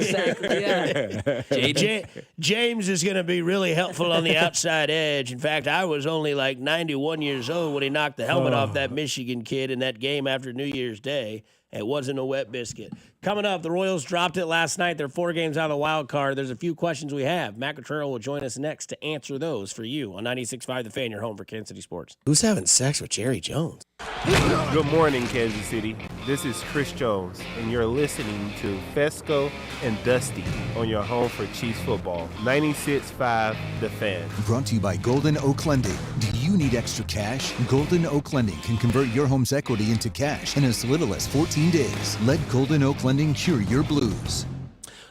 James is going to be really helpful on the outside edge. In fact, I was only like 91 years old when he knocked the helmet off that Michigan kid in that game after New Year's Day. It wasn't a wet biscuit. Coming up, the Royals dropped it last night. They're 4 games out of the wild card. There's a few questions we have. Matt Cottrell will join us next to answer those for you on 96.5 The Fan, your home for Kansas City sports. Who's having sex with Jerry Jones? Good morning, Kansas City. This is Chris Jones, and you're listening to Fescoe and Dusty on your home for Chiefs football. 96.5 The Fan. Brought to you by Golden Oak Lending. Do you need extra cash? Golden Oak Lending can convert your home's equity into cash in as little as 14 days. Let Golden Oak Lending cure your blues.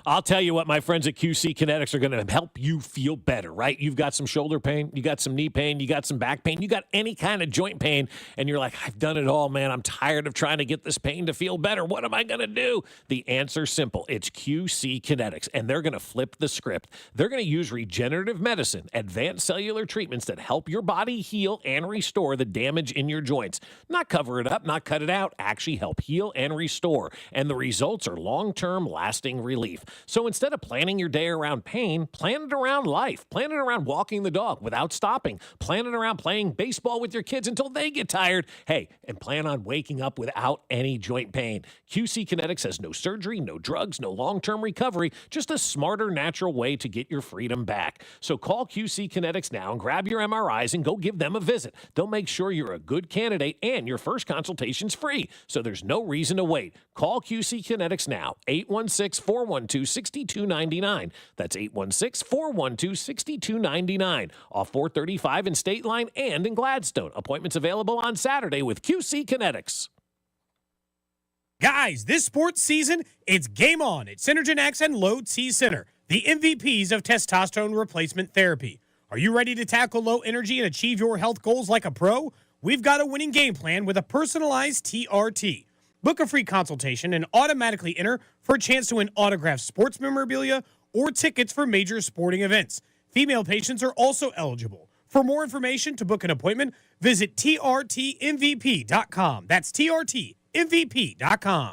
I'll tell you what, my friends at QC Kinetics are going to help you feel better, right? You've got some shoulder pain, you got some knee pain, you got some back pain, you got any kind of joint pain, and you're like, I've done it all, man. I'm tired of trying to get this pain to feel better. What am I going to do? The answer's simple. It's QC Kinetics, and they're going to flip the script. They're going to use regenerative medicine, advanced cellular treatments that help your body heal and restore the damage in your joints. Not cover it up, not cut it out, actually help heal and restore. And the results are long-term, lasting relief. So instead of planning your day around pain, plan it around life. Plan it around walking the dog without stopping. Plan it around playing baseball with your kids until they get tired. Hey, and plan on waking up without any joint pain. QC Kinetics has no surgery, no drugs, no long-term recovery, just a smarter, natural way to get your freedom back. So call QC Kinetics now and grab your MRIs and go give them a visit. They'll make sure you're a good candidate and your first consultation's free. So there's no reason to wait. Call QC Kinetics now, 816-412-6299. That's 816-412-6299. Off 435 in State Line and in Gladstone. Appointments available on Saturday with QC Kinetics. Guys, this sports season, it's game on at Synergen X and Low T Center, the MVPs of testosterone replacement therapy. Are you ready to tackle low energy and achieve your health goals like a pro? We've got a winning game plan with a personalized TRT. Book a free consultation and automatically enter for a chance to win autographed sports memorabilia or tickets for major sporting events. Female patients are also eligible. For more information to book an appointment, visit trtmvp.com. That's trtmvp.com.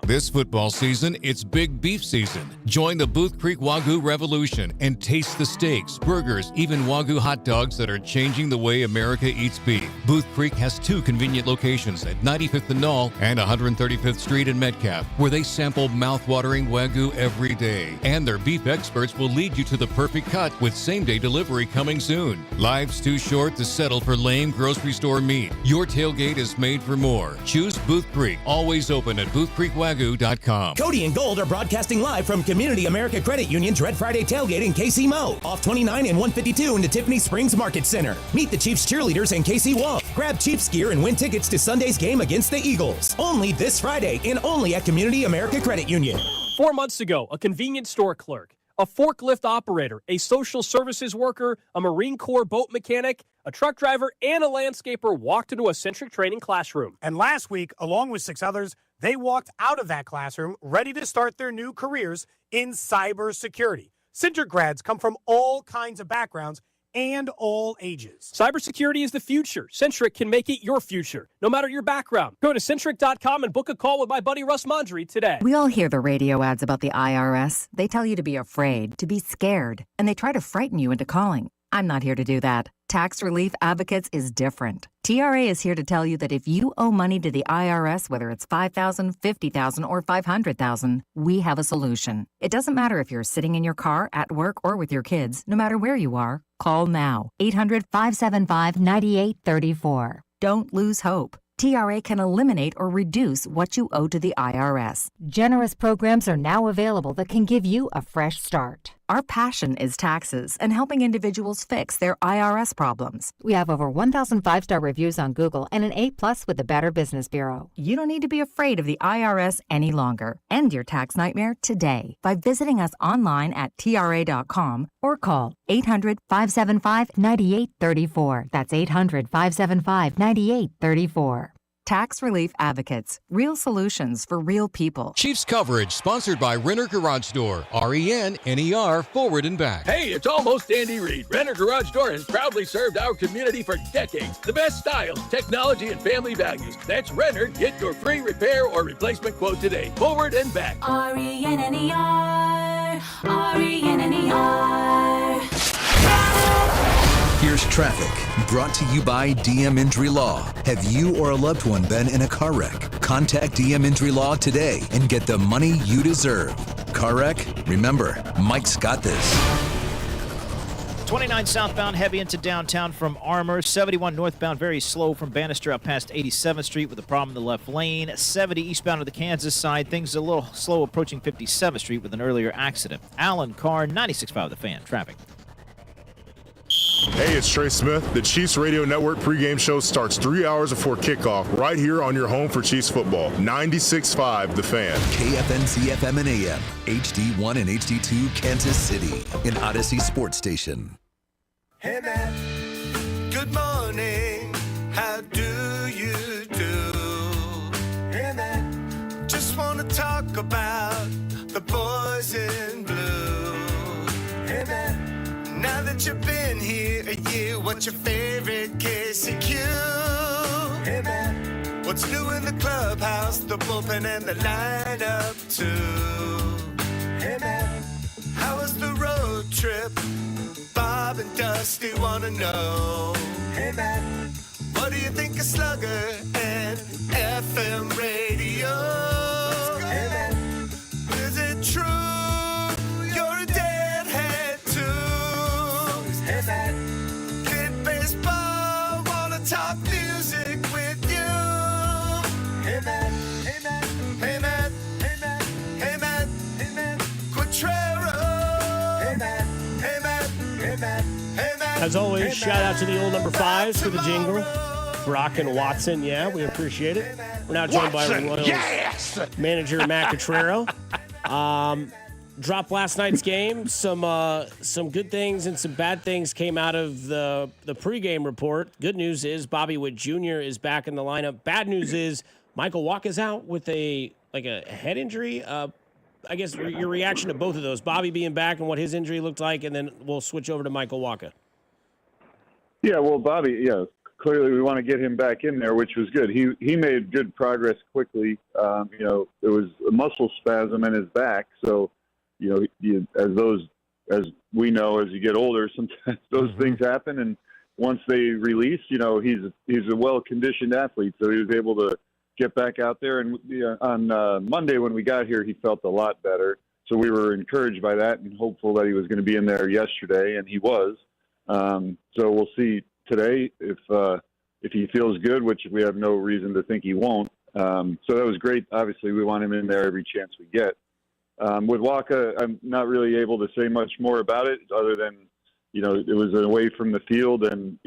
This football season, it's big beef season. Join the Booth Creek Wagyu revolution and taste the steaks, burgers, even Wagyu hot dogs that are changing the way America eats beef. Booth Creek has 2 convenient locations at 95th and Knoll and 135th Street in Metcalf, where they sample mouth-watering Wagyu every day. And their beef experts will lead you to the perfect cut with same-day delivery coming soon. Life's too short to settle for lame grocery store meat. Your tailgate is made for more. Choose Booth Creek. Always open at boothcreekwagyu.com. Cody and Gold are broadcasting live from Community America Credit Union's Red Friday tailgate in KC Mo, off 29 and 152 into Tiffany Springs Market Center. Meet the Chiefs cheerleaders and KC Wolf. Grab Chiefs gear and win tickets to Sunday's game against the Eagles. Only this Friday and only at Community America Credit Union. 4 months ago, a convenience store clerk, a forklift operator, a social services worker, a Marine Corps boat mechanic, a truck driver, and a landscaper walked into a Centric training classroom. And last week, along with 6 others, they walked out of that classroom ready to start their new careers in cybersecurity. Centric grads come from all kinds of backgrounds and all ages. Cybersecurity is the future. Centric can make it your future, no matter your background. Go to Centric.com and book a call with my buddy Russ Mondry today. We all hear the radio ads about the IRS. They tell you to be afraid, to be scared, and they try to frighten you into calling. I'm not here to do that. Tax Relief Advocates is different. TRA is here to tell you that if you owe money to the IRS, whether it's $5,000, $50,000, or $500,000, we have a solution. It doesn't matter if you're sitting in your car, at work, or with your kids. No matter where you are, call now. 800-575-9834. Don't lose hope. TRA can eliminate or reduce what you owe to the IRS. Generous programs are now available that can give you a fresh start. Our passion is taxes and helping individuals fix their IRS problems. We have over 1,000 5-star reviews on Google and an A+ with the Better Business Bureau. You don't need to be afraid of the IRS any longer. End your tax nightmare today by visiting us online at TRA.com or call 800-575-9834. That's 800-575-9834. Tax Relief Advocates. Real solutions for real people. Chiefs coverage sponsored by Renner Garage Door. RENNER forward and back. Hey, it's almost Andy Reid. Renner Garage Door has proudly served our community for decades. The best styles, technology, and family values. That's Renner. Get your free repair or replacement quote today. Forward and back. RENNER. RENNER. Here's traffic, brought to you by DM Injury Law. Have you or a loved one been in a car wreck? Contact DM Injury Law today and get the money you deserve. Car wreck? Remember, Mike's got this. 29 southbound, heavy into downtown from Armour. 71 northbound, very slow from Bannister up past 87th Street with a problem in the left lane. 70 eastbound to the Kansas side. Things a little slow approaching 57th Street with an earlier accident. Alan Carr, 96.5 The Fan. Traffic. Hey, it's Trey Smith. The Chiefs Radio Network pregame show starts 3 hours before kickoff right here on your home for Chiefs football. 96.5 The Fan. KFNC FM and AM, HD1 and HD2 Kansas City, an Odyssey sports station. Hey man, good morning. How do you do? Hey man, just want to talk about the boys in blue. Hey man. Now that you've been here a year, what's your favorite KCQ? Hey man, what's new in the clubhouse, the bullpen and the lineup too? Hey man, how was the road trip? Bob and Dusty wanna know. Hey man, what do you think of Slugger and FM radio? Hey man, is it true? Kid baseball, wanna talk music with you. Hey man, hey man, hey man, hey man, hey man, hey man, Quattrero. Hey man, hey man, hey man, hey man. As always, shout out to the old number 5s for the jingle. Brock and Watson, yeah, we appreciate it. We're now joined by Royals manager Matt Quattrero. Dropped last night's game. Some good things and some bad things came out of the pregame report. Good news is Bobby Witt Jr. is back in the lineup. Bad news is Michael Walker's out with a head injury. I guess your reaction to both of those, Bobby being back and what his injury looked like, and then we'll switch over to Michael Walker. Yeah, well, Bobby, clearly we want to get him back in there, which was good. He made good progress quickly. There was a muscle spasm in his back, so. As we know, as you get older, sometimes those things happen. And once they release, he's a well-conditioned athlete, so he was able to get back out there. And on Monday when we got here, he felt a lot better. So we were encouraged by that and hopeful that he was going to be in there yesterday, and he was. So we'll see today if he feels good, which we have no reason to think he won't. So that was great. Obviously, we want him in there every chance we get. With Waka, I'm not really able to say much more about it other than, it was away from the field and,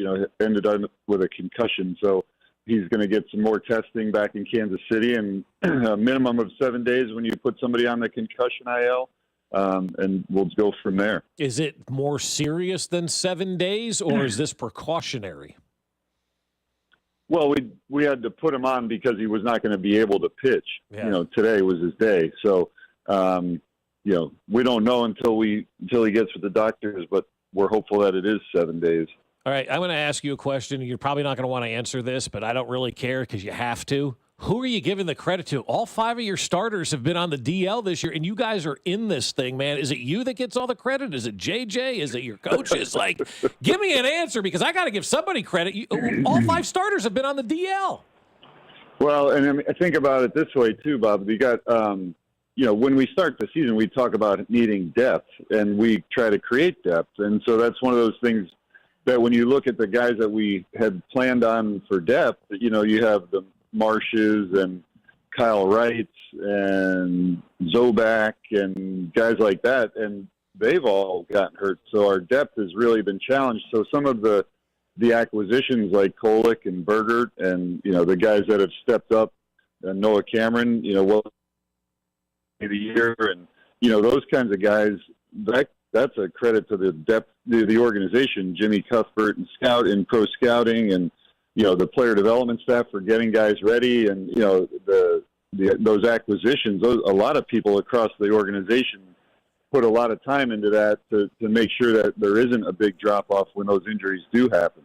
ended up with a concussion. So he's going to get some more testing back in Kansas City and a minimum of 7 days when you put somebody on the concussion IL, and we'll go from there. Is it more serious than 7 days, or is this precautionary? Well, we had to put him on because he was not going to be able to pitch. Yeah. Today was his day. So, we don't know until he gets with the doctors, but we're hopeful that it is 7 days. All right, I'm going to ask you a question. You're probably not going to want to answer this, but I don't really care because you have to. Who are you giving the credit to? All 5 of your starters have been on the DL this year, and you guys are in this thing, man. Is it you that gets all the credit? Is it JJ? Is it your coaches? Give me an answer because I got to give somebody credit. All 5 starters have been on the DL. Well, and I think about it this way too, Bob. We got when we start the season, we talk about needing depth, and we try to create depth. And so that's one of those things that when you look at the guys that we had planned on for depth, you have the Marshes and Kyle Wrights and Zobak and guys like that. And they've all gotten hurt. So our depth has really been challenged. So some of the acquisitions like Kolick and Bergert and, the guys that have stepped up, and Noah Cameron, the year, and, those kinds of guys, that's a credit to the depth, the organization, Jimmy Cuthbert and pro scouting and, the player development staff for getting guys ready. And, those acquisitions, a lot of people across the organization put a lot of time into that to make sure that there isn't a big drop-off when those injuries do happen.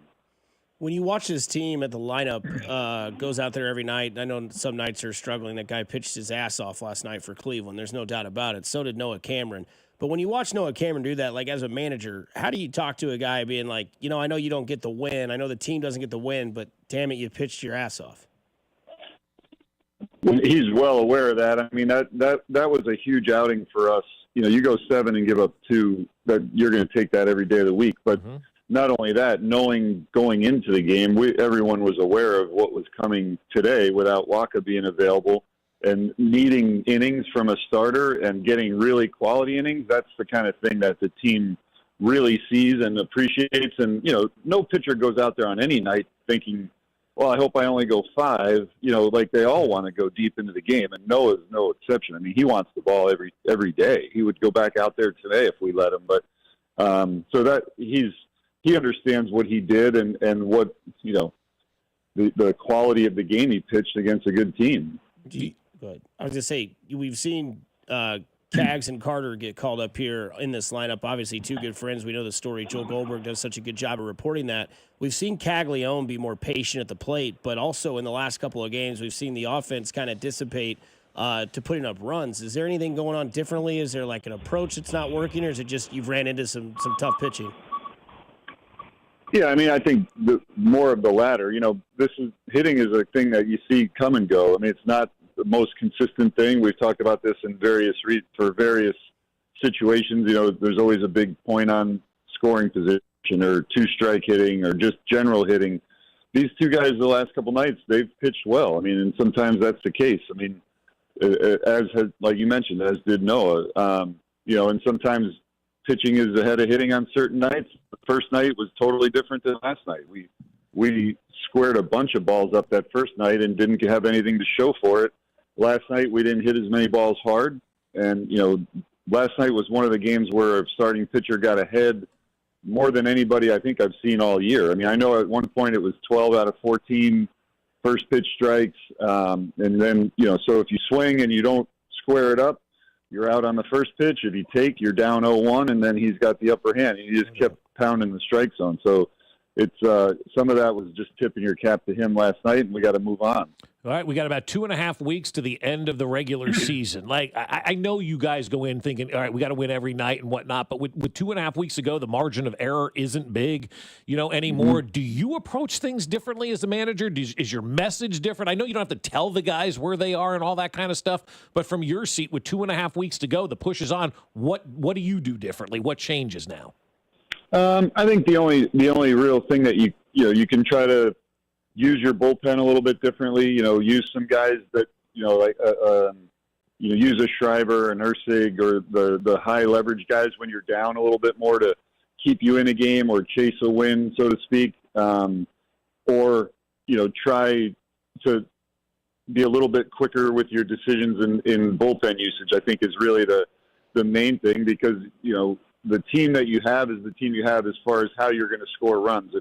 When you watch this team at the lineup, goes out there every night, I know some nights are struggling. That guy pitched his ass off last night for Cleveland. There's no doubt about it. So did Noah Cameron. But when you watch Noah Cameron do that, like as a manager, how do you talk to a guy being like, I know you don't get the win. I know the team doesn't get the win, but damn it, you pitched your ass off. He's well aware of that. I mean, that was a huge outing for us. You go 7 and give up 2, that you're going to take that every day of the week. But not only that, knowing going into the game, everyone was aware of what was coming today without Waka being available and needing innings from a starter and getting really quality innings. That's the kind of thing that the team really sees and appreciates. And, no pitcher goes out there on any night thinking, well, I hope I only go 5. Like they all want to go deep into the game, and Noah's no exception. I mean, he wants the ball every day. He would go back out there today if we let him. But so that he understands what he did and what the quality of the game he pitched against a good team. Good. I was gonna say we've seen Cags and Carter get called up here in this lineup. Obviously, 2 good friends. We know the story. Joel Goldberg does such a good job of reporting that. We've seen Caglione be more patient at the plate, but also in the last couple of games, we've seen the offense kind of dissipate to putting up runs. Is there anything going on differently? Is there like an approach that's not working, or is it just you've ran into some tough pitching? Yeah, I mean, I think more of the latter. Hitting is a thing that you see come and go. I mean, it's not the most consistent thing. We've talked about this in various situations. There's always a big point on scoring position or 2-strike hitting or just general hitting. These 2 guys the last couple nights, they've pitched well. I mean, and sometimes that's the case. I mean, like you mentioned, as did Noah. And sometimes pitching is ahead of hitting on certain nights. The first night was totally different than last night. We squared a bunch of balls up that first night and didn't have anything to show for it. Last night we didn't hit as many balls hard, and last night was one of the games where a starting pitcher got ahead more than anybody I think I've seen all year. I mean, I know at one point it was 12 out of 14 first pitch strikes, and then so if you swing and you don't square it up, you're out on the first pitch. If you take, you're down 0-1, and then he's got the upper hand. He just kept pounding the strike zone. So it's some of that was just tipping your cap to him last night, and we got to move on. All right, we got about 2.5 weeks to the end of the regular season. Like, I know you guys go in thinking, all right, we got to win every night and whatnot, but with 2.5 weeks to go, the margin of error isn't big, anymore. Do you approach things differently as a manager? Is your message different? I know you don't have to tell the guys where they are and all that kind of stuff, but from your seat, with 2.5 weeks to go, the push is on. What do you do differently? What changes now? I think the only real thing that you can try to use your bullpen a little bit differently. Use some guys that use a Schreiber and Ursig or the high leverage guys when you're down a little bit more to keep you in a game or chase a win, so to speak. Or try to be a little bit quicker with your decisions in bullpen usage. I think is really the main thing, because the team that you have is the team you have as far as how you're going to score runs.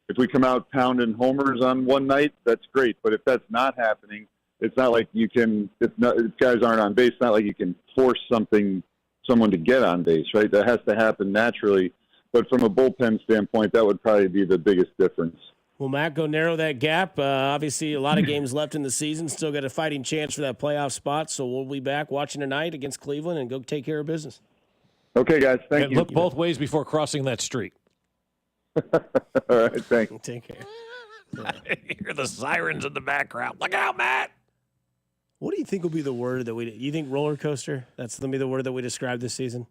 If we come out pounding homers on one night, that's great. But if that's not happening, it's not like you can. If guys aren't on base, it's not like you can force someone to get on base, right? That has to happen naturally. But from a bullpen standpoint, that would probably be the biggest difference. Well, Matt, go narrow that gap. Obviously, a lot of games left in the season. Still got a fighting chance for that playoff spot. So we'll be back watching tonight against Cleveland and go take care of business. Okay, guys. Thank you. Look both ways before crossing that street. All right, thanks. Take care. Hear the sirens in the background. Look out, Matt. What do you think will be the word that you think roller coaster? That's going to be the word that we describe this season?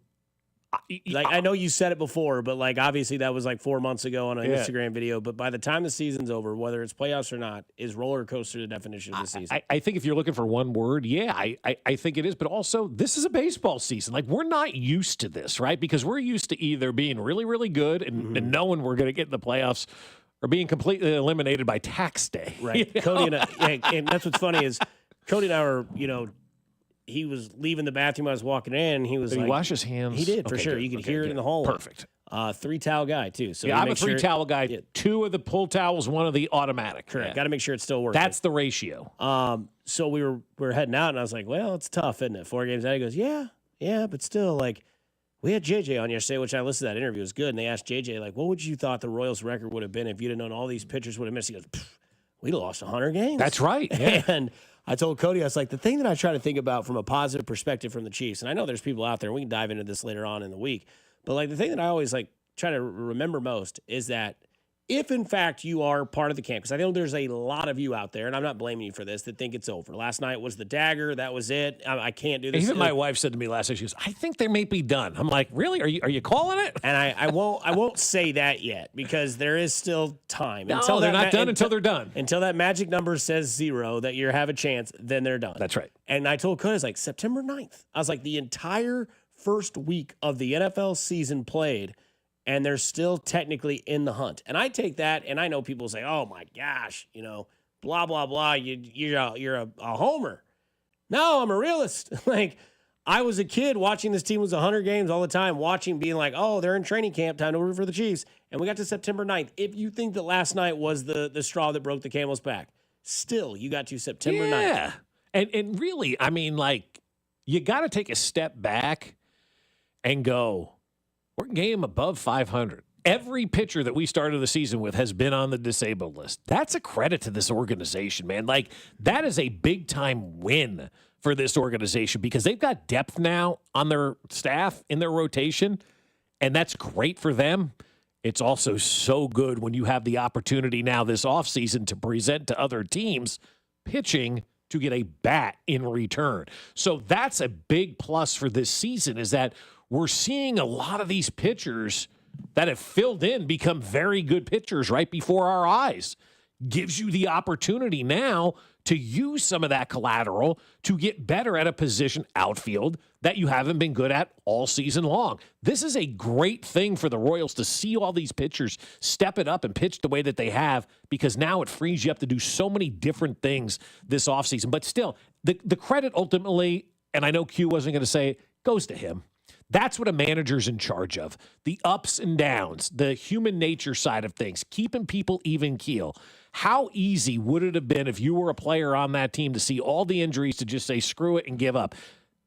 Like, I know you said it before, but like obviously that was like 4 months ago on an Instagram video. But by the time the season's over, whether it's playoffs or not, is roller coaster the definition of the season? I think if you're looking for one word, I think it is. But also, this is a baseball season. Like, we're not used to this, right? Because we're used to either being really, really good and knowing we're going to get in the playoffs, or being completely eliminated by tax day. Right. Cody and I, and that's what's funny is Cody and I were, he was leaving the bathroom. I was walking in. He was Did like, he wash his hands? He did, for Okay, sure. good. You could Okay, hear it good. in the hallway. Perfect. 3-towel guy, too. So I'm a make sure- 3-towel guy. Yeah. 2 of the pull towels, 1 of the automatic. Correct. Got to make sure it's still working. That's the ratio. So we were heading out, and I was like, well, it's tough, isn't it? 4 games out. He goes, yeah, but still, like, we had JJ on yesterday, which I listened to that interview. It was good. And they asked JJ, like, what would you thought the Royals record would have been if you'd have known all these pitchers would have missed? He goes, we'd have lost 100 games. That's right. Yeah. And I told Cody, I was like, the thing that I try to think about from a positive perspective from the Chiefs, and I know there's people out there, and we can dive into this later on in the week, but like the thing that I always like try to remember most is that if in fact you are part of the camp, because I know there's a lot of you out there, and I'm not blaming you for this, that think it's over. Last night was the dagger. That was it. I can't do this. Even my wife said to me last night, she goes, I think they may be done. I'm like, really? Are you calling it? And I won't say that yet because there is still time. No, they're not done until they're done. Until that magic number says 0, that you have a chance, then they're done. That's right. And I told Cody, I was like, September 9th. I was like, the entire first week of the NFL season played, and they're still technically in the hunt. And I take that, and I know people say, oh, my gosh, blah, blah, blah, you're a homer. No, I'm a realist. Like, I was a kid watching this team was 100 games all the time, being like, oh, they're in training camp, time to root for the Chiefs. And we got to September 9th. If you think that last night was the straw that broke the camel's back, still, you got to September 9th. Yeah. And really, I mean, like, you got to take a step back and go, we're a game above 500. Every pitcher that we started the season with has been on the disabled list. That's a credit to this organization, man. Like, that is a big-time win for this organization because they've got depth now on their staff, in their rotation, and that's great for them. It's also so good when you have the opportunity now this offseason to present to other teams pitching to get a bat in return. So that's a big plus for this season is that we're seeing a lot of these pitchers that have filled in become very good pitchers right before our eyes. Gives you the opportunity now to use some of that collateral to get better at a position outfield that you haven't been good at all season long. This is a great thing for the Royals to see all these pitchers step it up and pitch the way that they have because now it frees you up to do so many different things this offseason. But still, the credit ultimately, and I know Q wasn't going to say it, goes to him. That's what a manager's in charge of. The ups and downs, the human nature side of things, keeping people even keel. How easy would it have been if you were a player on that team to see all the injuries to just say, screw it and give up?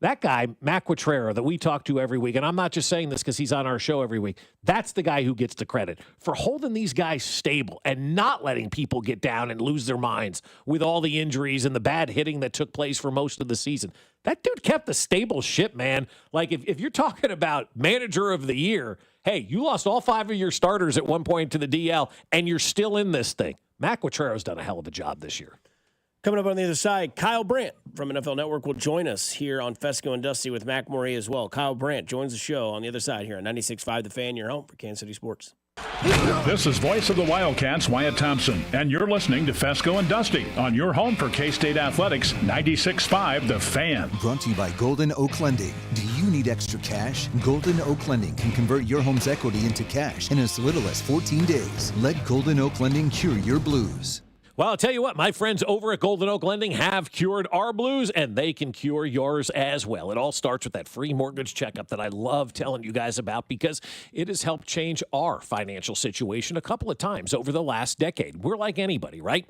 That guy, Matt Quattrero, that we talk to every week, and I'm not just saying this because he's on our show every week, that's the guy who gets the credit for holding these guys stable and not letting people get down and lose their minds with all the injuries and the bad hitting that took place for most of the season. That dude kept the stable ship, man. Like, if you're talking about manager of the year, hey, you lost all 5 of your starters at one point to the DL, and you're still in this thing. Matt Quattrero's done a hell of a job this year. Coming up on the other side, Kyle Brandt from NFL Network will join us here on Fescoe and Dusty with Mac Morey as well. Kyle Brandt joins the show on the other side here on 96.5 The Fan, your home for Kansas City Sports. This is voice of the Wildcats, Wyatt Thompson, and you're listening to Fescoe and Dusty on your home for K-State Athletics, 96.5 The Fan. Brought to you by Golden Oak Lending. Do you need extra cash? Golden Oak Lending can convert your home's equity into cash in as little as 14 days. Let Golden Oak Lending cure your blues. Well, I'll tell you what, my friends over at Golden Oak Lending have cured our blues, and they can cure yours as well. It all starts with that free mortgage checkup that I love telling you guys about because it has helped change our financial situation a couple of times over the last decade. We're like anybody, right?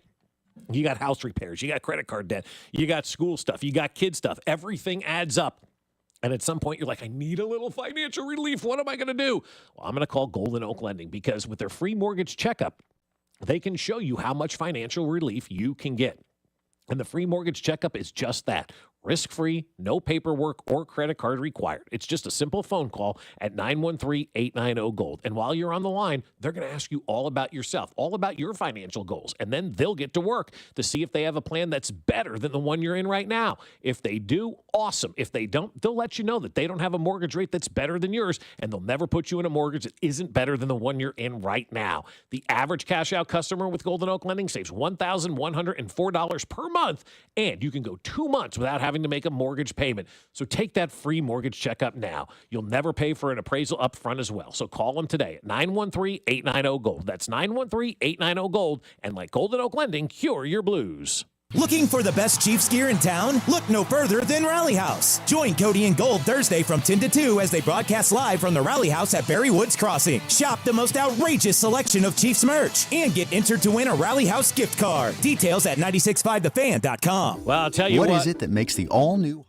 You got house repairs, you got credit card debt, you got school stuff, you got kid stuff. Everything adds up. And at some point, you're like, I need a little financial relief. What am I going to do? Well, I'm going to call Golden Oak Lending because with their free mortgage checkup, they can show you how much financial relief you can get. And the free mortgage checkup is just that. Risk-free, no paperwork or credit card required. It's just a simple phone call at 913-890-GOLD. And while you're on the line, they're going to ask you all about yourself, all about your financial goals. And then they'll get to work to see if they have a plan that's better than the one you're in right now. If they do, awesome. If they don't, they'll let you know that they don't have a mortgage rate that's better than yours, and they'll never put you in a mortgage that isn't better than the one you're in right now. The average cash-out customer with Golden Oak Lending saves $1,104 per month, and you can go 2 months without having to make a mortgage payment. So take that free mortgage checkup now. You'll never pay for an appraisal up front as well. So call them today at 913-890-GOLD. That's 913-890-GOLD. And like Golden Oak Lending, cure your blues. Looking for the best Chiefs gear in town? Look no further than Rally House. Join Cody and Gold Thursday from 10 to 2 as they broadcast live from the Rally House at Berry Woods Crossing. Shop the most outrageous selection of Chiefs merch and get entered to win a Rally House gift card. Details at 965thefan.com. Well, I'll tell you what. What is it that makes the all-new...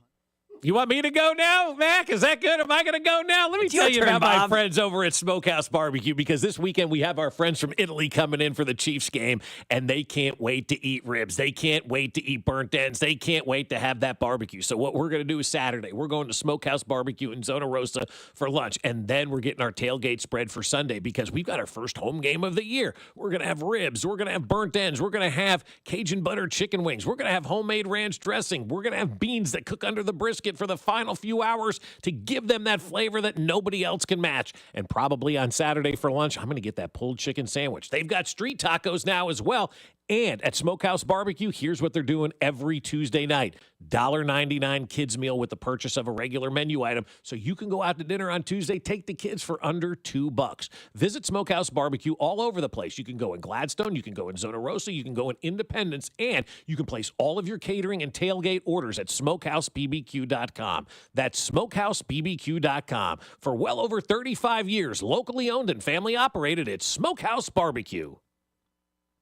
You want me to go now, Mac? Is that good? Am I going to go now? Let me tell you about my friends over at Smokehouse Barbecue, because this weekend we have our friends from Italy coming in for the Chiefs game, and they can't wait to eat ribs. They can't wait to eat burnt ends. They can't wait to have that barbecue. So what we're going to do is Saturday, we're going to Smokehouse Barbecue in Zona Rosa for lunch, and then we're getting our tailgate spread for Sunday because we've got our first home game of the year. We're going to have ribs. We're going to have burnt ends. We're going to have Cajun butter chicken wings. We're going to have homemade ranch dressing. We're going to have beans that cook under the brisket for the final few hours to give them that flavor that nobody else can match. And probably on Saturday for lunch, I'm going to get that pulled chicken sandwich. They've got street tacos now as well. And at Smokehouse Barbecue, here's what they're doing every Tuesday night. $1.99 kids meal with the purchase of a regular menu item. So you can go out to dinner on Tuesday, take the kids for under $2. Visit Smokehouse Barbecue all over the place. You can go in Gladstone, you can go in Zona Rosa, you can go in Independence, and you can place all of your catering and tailgate orders at smokehousebbq.com. That's smokehousebbq.com. For well over 35 years, locally owned and family operated, it's Smokehouse Barbecue.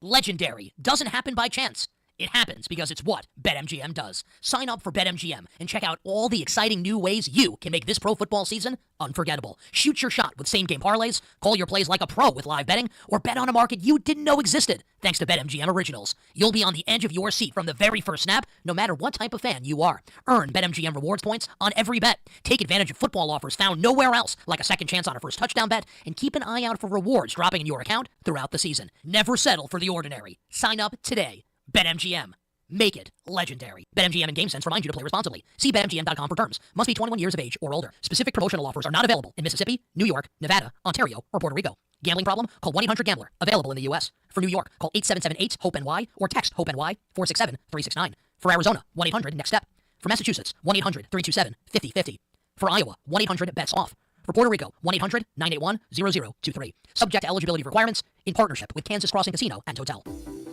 Legendary doesn't happen by chance. It happens because it's what BetMGM does. Sign up for BetMGM and check out all the exciting new ways you can make this pro football season unforgettable. Shoot your shot with same-game parlays, call your plays like a pro with live betting, or bet on a market you didn't know existed thanks to BetMGM Originals. You'll be on the edge of your seat from the very first snap, no matter what type of fan you are. Earn BetMGM rewards points on every bet. Take advantage of football offers found nowhere else, like a second chance on a first touchdown bet, and keep an eye out for rewards dropping in your account throughout the season. Never settle for the ordinary. Sign up today. BetMGM. Make it legendary. BetMGM and GameSense remind you to play responsibly. See BetMGM.com for terms. Must be 21 years of age or older. Specific promotional offers are not available in Mississippi, New York, Nevada, Ontario, or Puerto Rico. Gambling problem? Call 1-800-GAMBLER. Available in the U.S. For New York, call 877-8-HOPE-NY or text HOPE-NY 467-369. For Arizona, 1-800-NEXT-STEP. For Massachusetts, 1-800-327-5050. For Iowa, 1-800-BETS-OFF. For Puerto Rico, 1-800-981-0023. Subject to eligibility requirements in partnership with Kansas Crossing Casino and Hotel.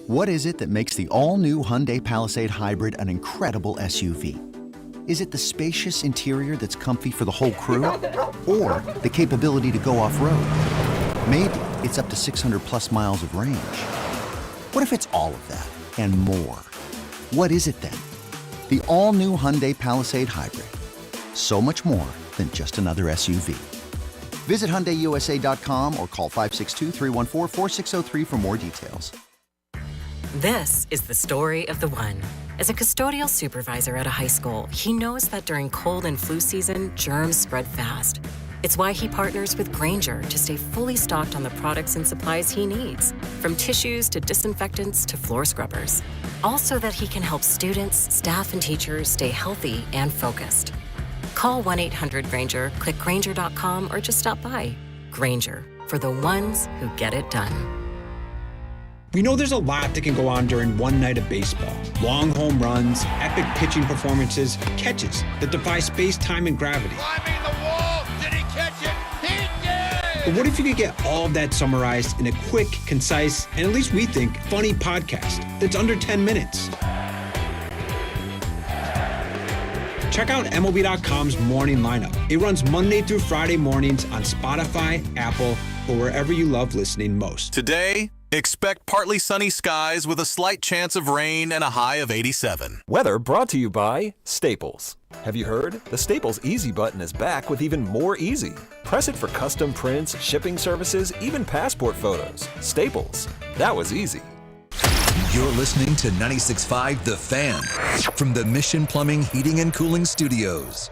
What is it that makes the all-new Hyundai Palisade Hybrid an incredible SUV? Is it the spacious interior that's comfy for the whole crew? Or the capability to go off-road? Maybe it's up to 600-plus miles of range. What if it's all of that and more? What is it then? The all-new Hyundai Palisade Hybrid. So much more than just another SUV. Visit HyundaiUSA.com or call 562-314-4603 for more details. This is the story of the one. As a custodial supervisor at a high school, he knows that during cold and flu season, germs spread fast. It's why he partners with Grainger to stay fully stocked on the products and supplies he needs, from tissues to disinfectants to floor scrubbers. Also that he can help students, staff, and teachers stay healthy and focused. Call 1-800-GRAINGER, click Grainger.com, or just stop by. Grainger, for the ones who get it done. We know there's a lot that can go on during one night of baseball. Long home runs, epic pitching performances, catches that defy space, time, and gravity. Climbing the wall, did he catch it? He did! But what if you could get all of that summarized in a quick, concise, and at least we think, funny podcast that's under 10 minutes? Check out MLB.com's Morning Lineup. It runs Monday through Friday mornings on Spotify, Apple, or wherever you love listening most. Today, expect partly sunny skies with a slight chance of rain and a high of 87. Weather brought to you by Staples. Have you heard? The Staples Easy button is back with even more easy. Press it for custom prints, shipping services, even passport photos. Staples. That was easy. You're listening to 96.5 The Fan from the Mission Plumbing, Heating, and Cooling Studios.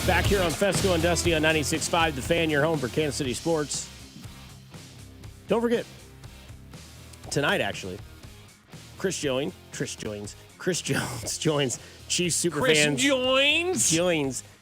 Back here on Fescoe and Dusty on 96.5 The Fan, your home for Kansas City sports. Don't forget, tonight actually, Chris Jones joins Chiefs superfans.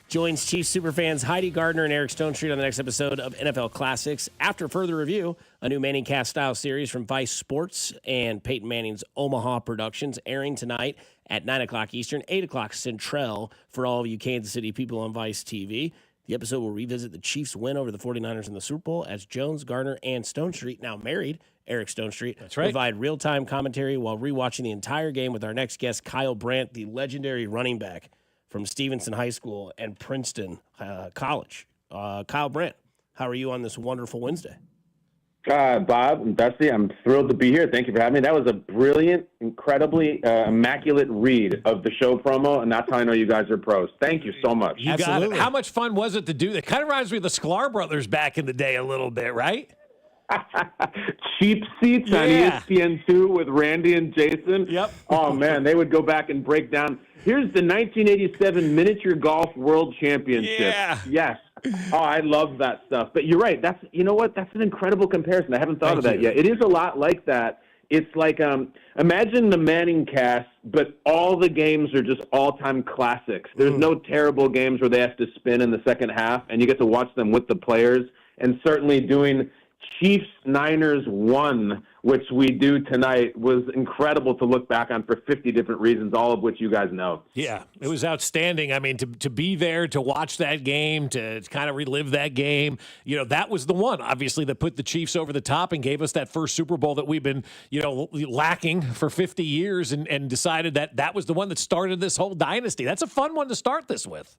Joins Chiefs superfans Heidi Gardner and Eric Stonestreet on the next episode of NFL Classics. After further review, a new Manning Cast style series from Vice Sports and Peyton Manning's Omaha Productions airing tonight at 9 o'clock Eastern, 8 o'clock Central for all of you Kansas City people on Vice TV. The episode will revisit the Chiefs' win over the 49ers in the Super Bowl as Jones, Gardner, and Stonestreet, now married Eric Stonestreet, provide real-time commentary while rewatching the entire game with our next guest, Kyle Brandt, the legendary running back from Stevenson High School and Princeton College. Kyle Brandt, how are you on this wonderful Wednesday? Bob and Dusty, I'm thrilled to be here. Thank you for having me. That was a brilliant, incredibly immaculate read of the show promo, and that's how I know you guys are pros. Thank you so much. You got it. How much fun was it to do that? Kind of reminds me of the Sklar brothers back in the day a little bit, right? Cheap seats on ESPN2 with Randy and Jason. Yep. Oh, man, they would go back and break down. Here's the 1987 Miniature Golf World Championship. Yeah. Yes. Oh, I love that stuff. But you're right. You know what? That's an incredible comparison. I haven't thought of that yet. It is a lot like that. It's like, imagine the Manning cast, but all the games are just all-time classics. There's no terrible games where they have to spin in the second half, and you get to watch them with the players. And certainly doing Chiefs-Niners 1, which we do tonight, was incredible to look back on for 50 different reasons, all of which you guys know. Yeah, it was outstanding. I mean, to be there, to watch that game, to kind of relive that game, that was the one, obviously, that put the Chiefs over the top and gave us that first Super Bowl that we've been, lacking for 50 years and decided that was the one that started this whole dynasty. That's a fun one to start this with.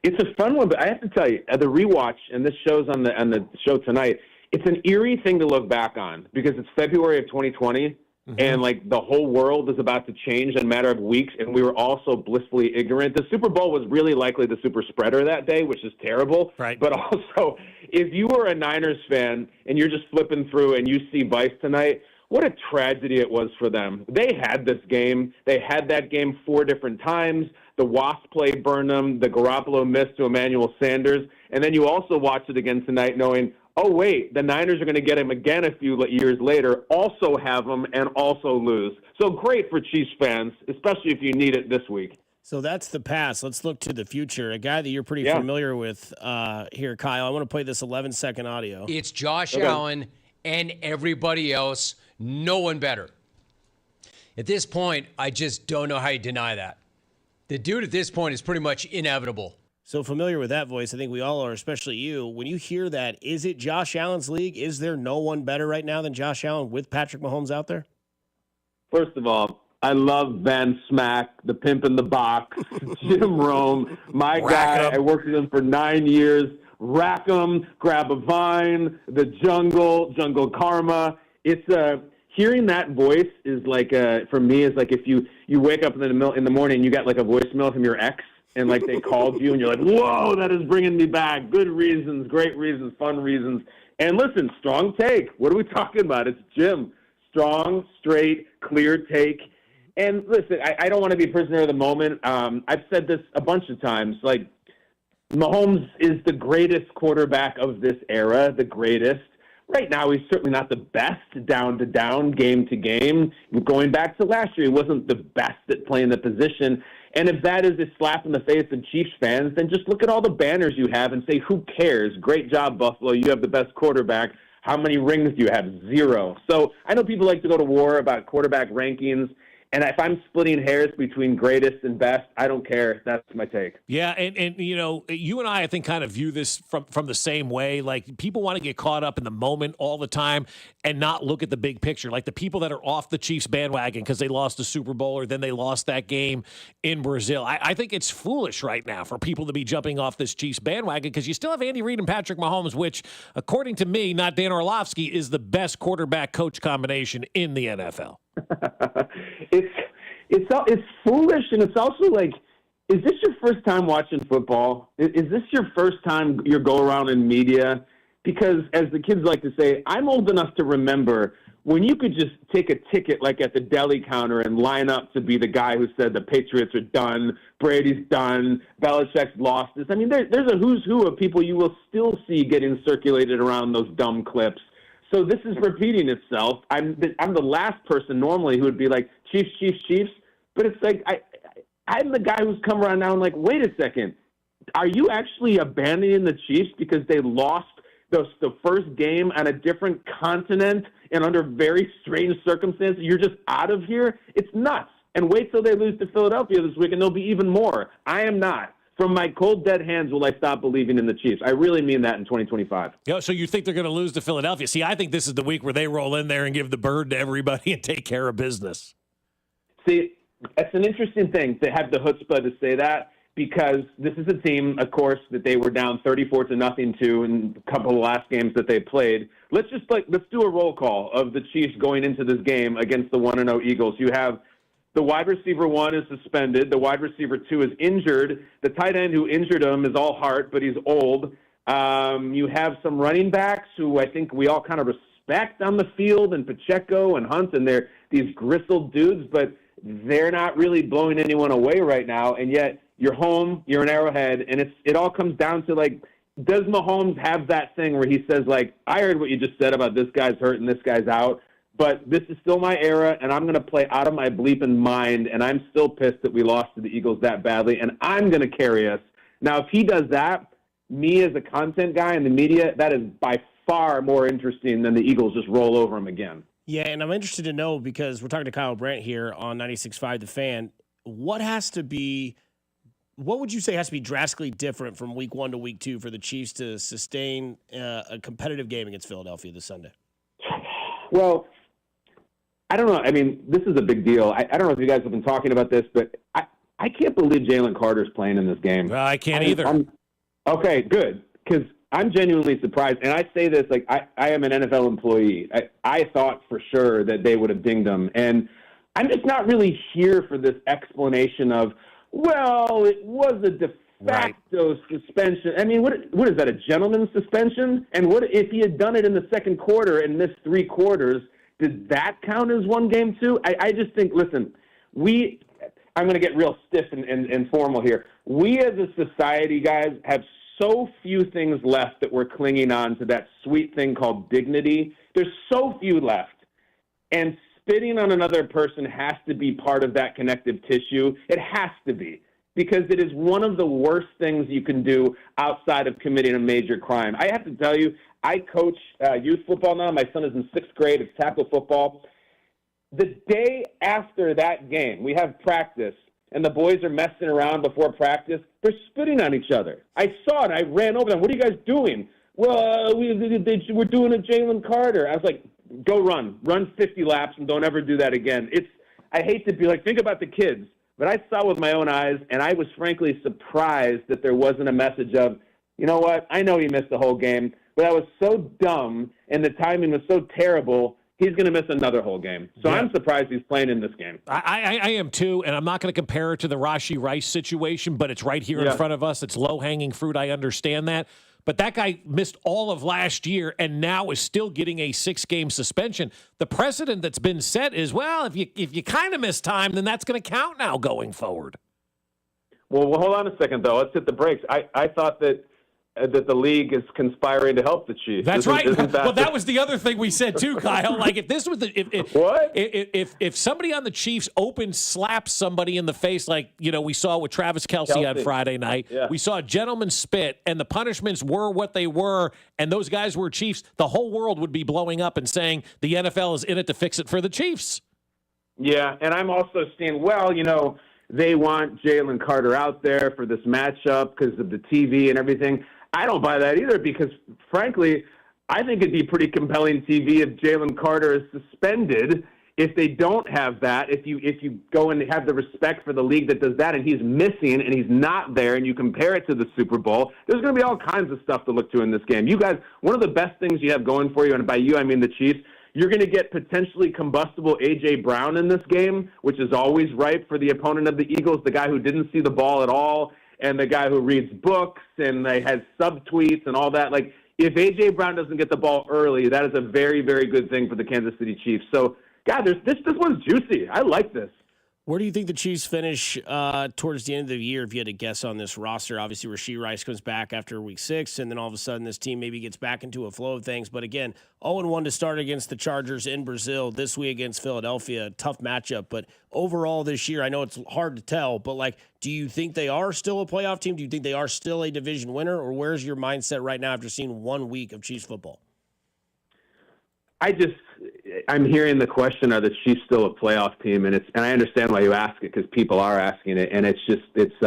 It's a fun one, but I have to tell you, the rewatch, and this show's on the show tonight, it's an eerie thing to look back on because it's February of 2020 and like the whole world is about to change in a matter of weeks, and we were all so blissfully ignorant. The Super Bowl was really likely the super spreader that day, which is terrible. Right. But also, if you were a Niners fan and you're just flipping through and you see Vice tonight, what a tragedy it was for them. They had this game. They had that game 4 different times. The Wasp play burned them. The Garoppolo miss to Emmanuel Sanders. And then you also watch it again tonight knowing, oh, wait, the Niners are going to get him again a few years later, also have him, and also lose. So great for Chiefs fans, especially if you need it this week. So that's the past. Let's look to the future. A guy that you're pretty familiar with here, Kyle. I want to play this 11-second audio. It's Josh Allen and everybody else. No one better. At this point, I just don't know how you deny that. The dude at this point is pretty much inevitable. So familiar with that voice, I think we all are, especially you. When you hear that, is it Josh Allen's league? Is there no one better right now than Josh Allen with Patrick Mahomes out there? First of all, I love Van Smack, the pimp in the box, Jim Rome, my guy. I worked with him for 9 years. Rackham, Grab a Vine, The Jungle, Jungle Karma. It's hearing that voice is like for me is like if you wake up in the morning and you got like a voicemail from your ex. And, like, they called you, and you're like, whoa, that is bringing me back. Good reasons, great reasons, fun reasons. And, listen, strong take. What are we talking about? It's Jim. Strong, straight, clear take. And, listen, I don't want to be a prisoner of the moment. I've said this a bunch of times. Like, Mahomes is the greatest quarterback of this era, the greatest. Right now, he's certainly not the best down to down, game to game. Going back to last year, he wasn't the best at playing the position. And if that is a slap in the face of Chiefs fans, then just look at all the banners you have and say, who cares? Great job, Buffalo. You have the best quarterback. How many rings do you have? 0. So I know people like to go to war about quarterback rankings. And if I'm splitting hairs between greatest and best, I don't care. That's my take. Yeah, and you and I think, kind of view this from the same way. Like, people want to get caught up in the moment all the time and not look at the big picture. Like, the people that are off the Chiefs bandwagon because they lost the Super Bowl or then they lost that game in Brazil. I think it's foolish right now for people to be jumping off this Chiefs bandwagon because you still have Andy Reid and Patrick Mahomes, which, according to me, not Dan Orlovsky, is the best quarterback-coach combination in the NFL. It's foolish, and it's also like is this your first time watching football? Is this your first time you go around in media? Because as the kids like to say, I'm old enough to remember when you could just take a ticket like at the deli counter and line up to be the guy who said the Patriots are done, Brady's done, Belichick's lost this. I mean, there's a who's who of people you will still see getting circulated around those dumb clips. So this is repeating itself. I'm the last person normally who would be like, Chiefs, Chiefs, Chiefs. But it's like, I'm the guy who's come around now and like, wait a second. Are you actually abandoning the Chiefs because they lost the first game on a different continent and under very strange circumstances? You're just out of here? It's nuts. And wait till they lose to Philadelphia this week, and there'll be even more. I am not. From my cold, dead hands will I stop believing in the Chiefs. I really mean that in 2025. So you think they're going to lose to Philadelphia? See, I think this is the week where they roll in there and give the bird to everybody and take care of business. See, it's an interesting thing to have the chutzpah to say that, because this is a team, of course, that they were down 34-0 to in a couple of last games that they played. Let's do a roll call of the Chiefs going into this game against the 1-0 Eagles. You have the wide receiver 1 is suspended. The wide receiver 2 is injured. The tight end who injured him is all heart, but he's old. You have some running backs who I think we all kind of respect on the field, and Pacheco and Hunt, and they're these gristled dudes, but they're not really blowing anyone away right now. And yet you're home, you're in Arrowhead, and it all comes down to, like, does Mahomes have that thing where he says, like, I heard what you just said about this guy's hurt and this guy's out, but this is still my era, and I'm going to play out of my bleeping mind, and I'm still pissed that we lost to the Eagles that badly, and I'm going to carry us. Now, if he does that, me as a content guy in the media, that is by far more interesting than the Eagles just roll over him again. Yeah, and I'm interested to know, because we're talking to Kyle Brandt here on 96.5 The Fan, what would you say has to be drastically different from week 1 to week 2 for the Chiefs to sustain a competitive game against Philadelphia this Sunday? Well, I don't know. I mean, this is a big deal. I don't know if you guys have been talking about this, but I can't believe Jalen Carter's playing in this game. Well, I can't either. Okay, good, because I'm genuinely surprised. And I say this like I am an NFL employee. I thought for sure that they would have dinged him. And I'm just not really here for this explanation of, well, it was a de facto suspension. I mean, what is that, a gentleman's suspension? And what if he had done it in the second quarter and missed 3 quarters? Did that count as one game too? I just think, listen, I'm going to get real stiff and formal here. We as a society, guys, have so few things left that we're clinging on to that sweet thing called dignity. There's so few left. And spitting on another person has to be part of that connective tissue. It has to be, because it is one of the worst things you can do outside of committing a major crime. I have to tell you, I coach youth football now. My son is in 6th grade. It's tackle football. The day after that game, we have practice, and the boys are messing around before practice. They're spitting on each other. I saw it. I ran over them. What are you guys doing? Well, we're doing a Jalen Carter. I was like, go run 50 laps and don't ever do that again. I hate to be like, think about the kids, but I saw with my own eyes, and I was frankly surprised that there wasn't a message of, you know what, I know he missed the whole game, but that was so dumb and the timing was so terrible, he's going to miss another whole game. So yeah. I'm surprised he's playing in this game. I am too, and I'm not going to compare it to the Rashee Rice situation, but it's right here in front of us. It's low-hanging fruit. I understand that. But that guy missed all of last year and now is still getting a 6-game suspension. The precedent that's been set is, well, if you kind of miss time, then that's going to count now going forward. Well, hold on a second, though. Let's hit the brakes. I thought that the league is conspiring to help the Chiefs. That's right. Well, that was the other thing we said too, Kyle. Like, if this was if somebody on the Chiefs open slaps somebody in the face, like we saw with Travis Kelce on Friday night, we saw a gentleman spit, and the punishments were what they were, and those guys were Chiefs. The whole world would be blowing up and saying the NFL is in it to fix it for the Chiefs. Yeah, and I'm also seeing, they want Jalen Carter out there for this matchup because of the TV and everything. I don't buy that either, because, frankly, I think it'd be pretty compelling TV if Jalen Carter is suspended. If they don't have that, if you go and have the respect for the league that does that, and he's missing and he's not there, and you compare it to the Super Bowl, there's going to be all kinds of stuff to look to in this game. You guys, one of the best things you have going for you, and by you I mean the Chiefs, You're going to get potentially combustible A.J. Brown in this game, which is always ripe for the opponent of the Eagles, the guy who didn't see the ball at all, and the guy who reads books and has subtweets and all that. Like, if A.J. Brown doesn't get the ball early, that is a very, very good thing for the Kansas City Chiefs. So, God, this one's juicy. I like this. Where do you think the Chiefs finish towards the end of the year if you had to guess on this roster? Obviously, Rashee Rice comes back after week 6, and then all of a sudden this team maybe gets back into a flow of things. But again, 0-1 to start against the Chargers in Brazil, this week against Philadelphia, tough matchup. But overall this year, I know it's hard to tell, but like, do you think they are still a playoff team? Do you think they are still a division winner? Or where's your mindset right now after seeing 1 week of Chiefs football? I'm hearing the question, are the Chiefs still a playoff team? And I understand why you ask it, because people are asking it. And it's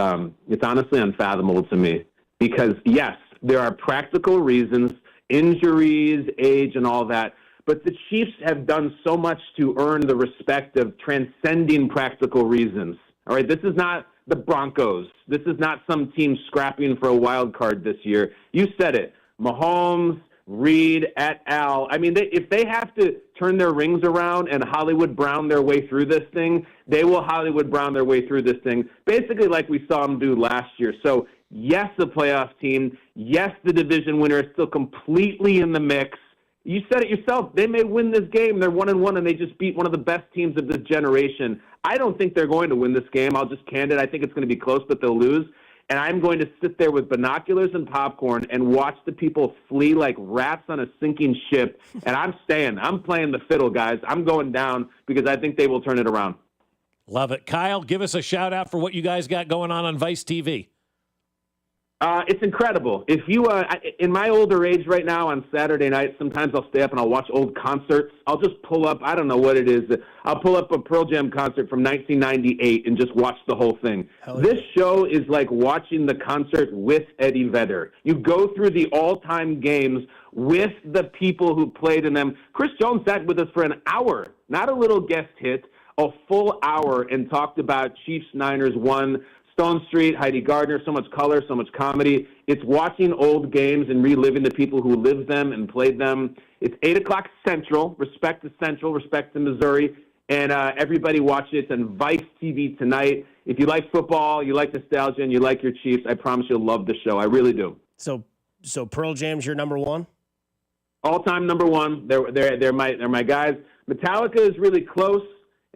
honestly unfathomable to me, because yes, there are practical reasons, injuries, age, and all that. But the Chiefs have done so much to earn the respect of transcending practical reasons. All right. This is not the Broncos. This is not some team scrapping for a wild card this year. You said it. Mahomes, Reed, et al. I mean, if they have to turn their rings around and Hollywood Brown their way through this thing, they will Hollywood Brown their way through this thing, basically like we saw them do last year. So, yes, the playoff team. Yes, the division winner is still completely in the mix. You said it yourself. They may win this game. They're 1-1, and they just beat one of the best teams of this generation. I don't think they're going to win this game. I'll just candid. I think it's going to be close, but they'll lose. And I'm going to sit there with binoculars and popcorn and watch the people flee like rats on a sinking ship. And I'm staying. I'm playing the fiddle, guys. I'm going down because I think they will turn it around. Love it. Kyle, give us a shout-out for what you guys got going on Vice TV. It's incredible. If you, in my older age right now on Saturday night, sometimes I'll stay up and I'll watch old concerts. I'll just pull up, I don't know what it is. I'll pull up a Pearl Jam concert from 1998 and just watch the whole thing. This show is like watching the concert with Eddie Vedder. You go through the all-time games with the people who played in them. Chris Jones sat with us for an hour, not a little guest hit, a full hour, and talked about Chiefs Niners 1, Stone Street, Heidi Gardner, so much color, so much comedy. It's watching old games and reliving the people who lived them and played them. It's 8 o'clock Central. Respect to Central, respect to Missouri. And everybody watch it. It's on Vice TV tonight. If you like football, you like nostalgia, and you like your Chiefs, I promise you'll love the show. I really do. So Pearl Jam's your number one? All-time number one. They're my guys. Metallica is really close.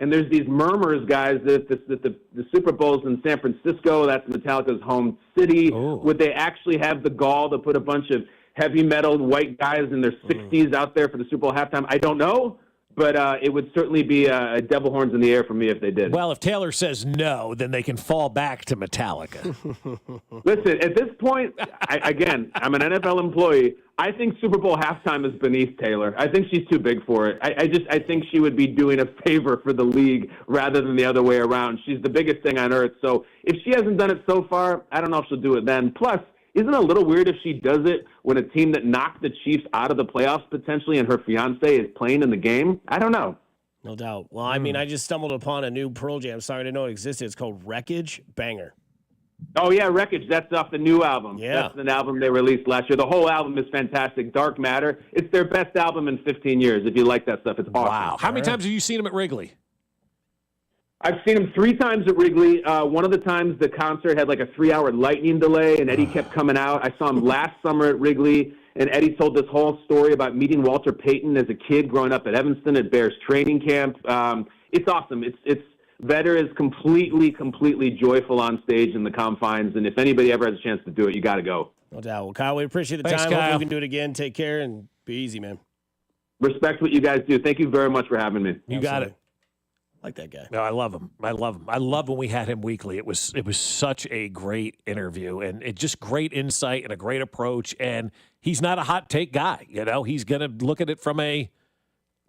And there's these murmurs, guys, that the Super Bowl's in San Francisco. That's Metallica's home city. Oh. Would they actually have the gall to put a bunch of heavy metal white guys in their 60s out there for the Super Bowl halftime? I don't know, but it would certainly be devil horns in the air for me if they did. Well, if Taylor says no, then they can fall back to Metallica. Listen, at this point, I'm an NFL employee. I think Super Bowl halftime is beneath Taylor. I think she's too big for it. I think she would be doing a favor for the league rather than the other way around. She's the biggest thing on earth. So if she hasn't done it so far, I don't know if she'll do it then. Plus, isn't it a little weird if she does it when a team that knocked the Chiefs out of the playoffs potentially and her fiance is playing in the game? I don't know. No doubt. Well, I mean, I just stumbled upon a new Pearl Jam song. I didn't know it existed. It's called Wreckage. Banger. Oh, yeah, Wreckage. That's off the new album. Yeah. That's an album they released last year. The whole album is fantastic. Dark Matter. It's their best album in 15 years. If you like that stuff, it's awesome. Wow. How many times have you seen them at Wrigley? I've seen him 3 times at Wrigley. One of the times the concert had like a 3-hour lightning delay, and Eddie kept coming out. I saw him last summer at Wrigley, and Eddie told this whole story about meeting Walter Payton as a kid growing up at Evanston at Bears training camp. It's awesome. It's Vedder is completely joyful on stage in the confines, and if anybody ever has a chance to do it, you got to go. No doubt. Well, Kyle, we appreciate the Thanks, time. Kyle. Hopefully we can do it again. Take care and be easy, man. Respect what you guys do. Thank you very much for having me. You got it. Like that guy. No, I love him. I love when we had him weekly. It was such a great interview, and it just great insight and a great approach. And he's not a hot take guy. You know, he's going to look at it from a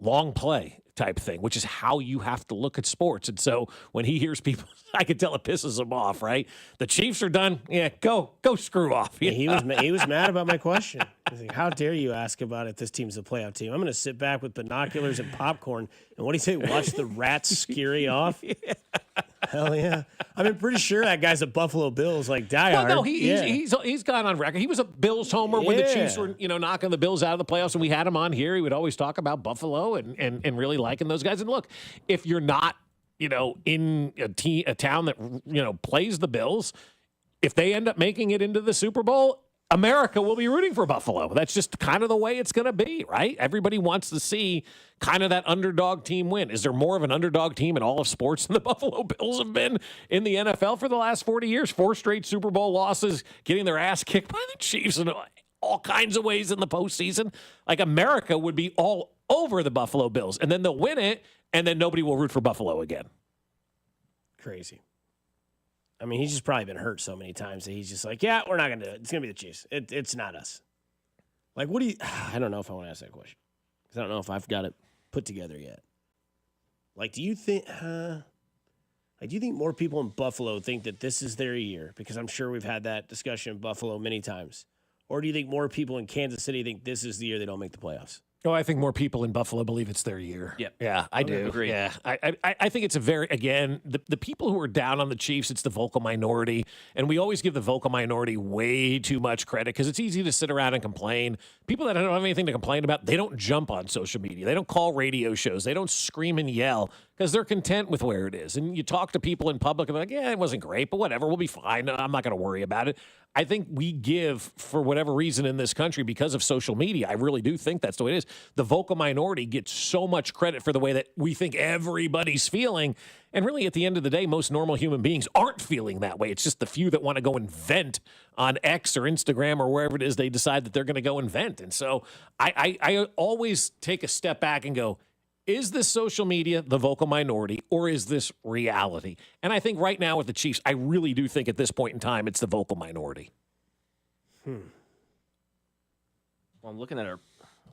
long play type thing, which is how you have to look at sports. And so when he hears people, I can tell it pisses him off, right? The Chiefs are done. Yeah, go screw off. Yeah, he was mad about my question. He's like, how dare you ask about if this team's a playoff team? I'm going to sit back with binoculars and popcorn. And what do you say? Watch the rats scurry off? Hell yeah. I'm pretty sure that guy's a Buffalo Bills diehard. Well, no, he's gone on record. He was a Bills homer when the Chiefs were, knocking the Bills out of the playoffs, and we had him on here. He would always talk about Buffalo and really liking those guys. And look, if you're not, in a town that, plays the Bills, if they end up making it into the Super Bowl, America will be rooting for Buffalo. That's just kind of the way it's going to be, right? Everybody wants to see kind of that underdog team win. Is there more of an underdog team in all of sports than the Buffalo Bills have been in the NFL for the last 40 years? 4 straight Super Bowl losses, getting their ass kicked by the Chiefs in all kinds of ways in the postseason. America would be all over the Buffalo Bills, and then they'll win it, and then nobody will root for Buffalo again. Crazy. I mean, he's just probably been hurt so many times that he's just yeah, we're not going to do it. It's going to be the Chiefs. It's not us. What do you – I don't know if I want to ask that question because I don't know if I've got it put together yet. Do you think do you think more people in Buffalo think that this is their year? Because I'm sure we've had that discussion in Buffalo many times. Or do you think more people in Kansas City think this is the year they don't make the playoffs? Oh, I think more people in Buffalo believe it's their year. Yep. Yeah, I do. Agree. Yeah, I think it's the people who are down on the Chiefs, it's the vocal minority. And we always give the vocal minority way too much credit because it's easy to sit around and complain. People that don't have anything to complain about, they don't jump on social media. They don't call radio shows. They don't scream and yell because they're content with where it is. And you talk to people in public and they're like, yeah, it wasn't great, but whatever, we'll be fine. I'm not going to worry about it. I think we give, for whatever reason in this country, because of social media, I really do think that's the way it is. The vocal minority gets so much credit for the way that we think everybody's feeling. And really, at the end of the day, most normal human beings aren't feeling that way. It's just the few that want to go and vent on X or Instagram or wherever it is they decide that they're going to go and vent. And so I always take a step back and go, is this social media, the vocal minority, or is this reality? And I think right now with the Chiefs, I really do think at this point in time, it's the vocal minority. Well, I'm looking at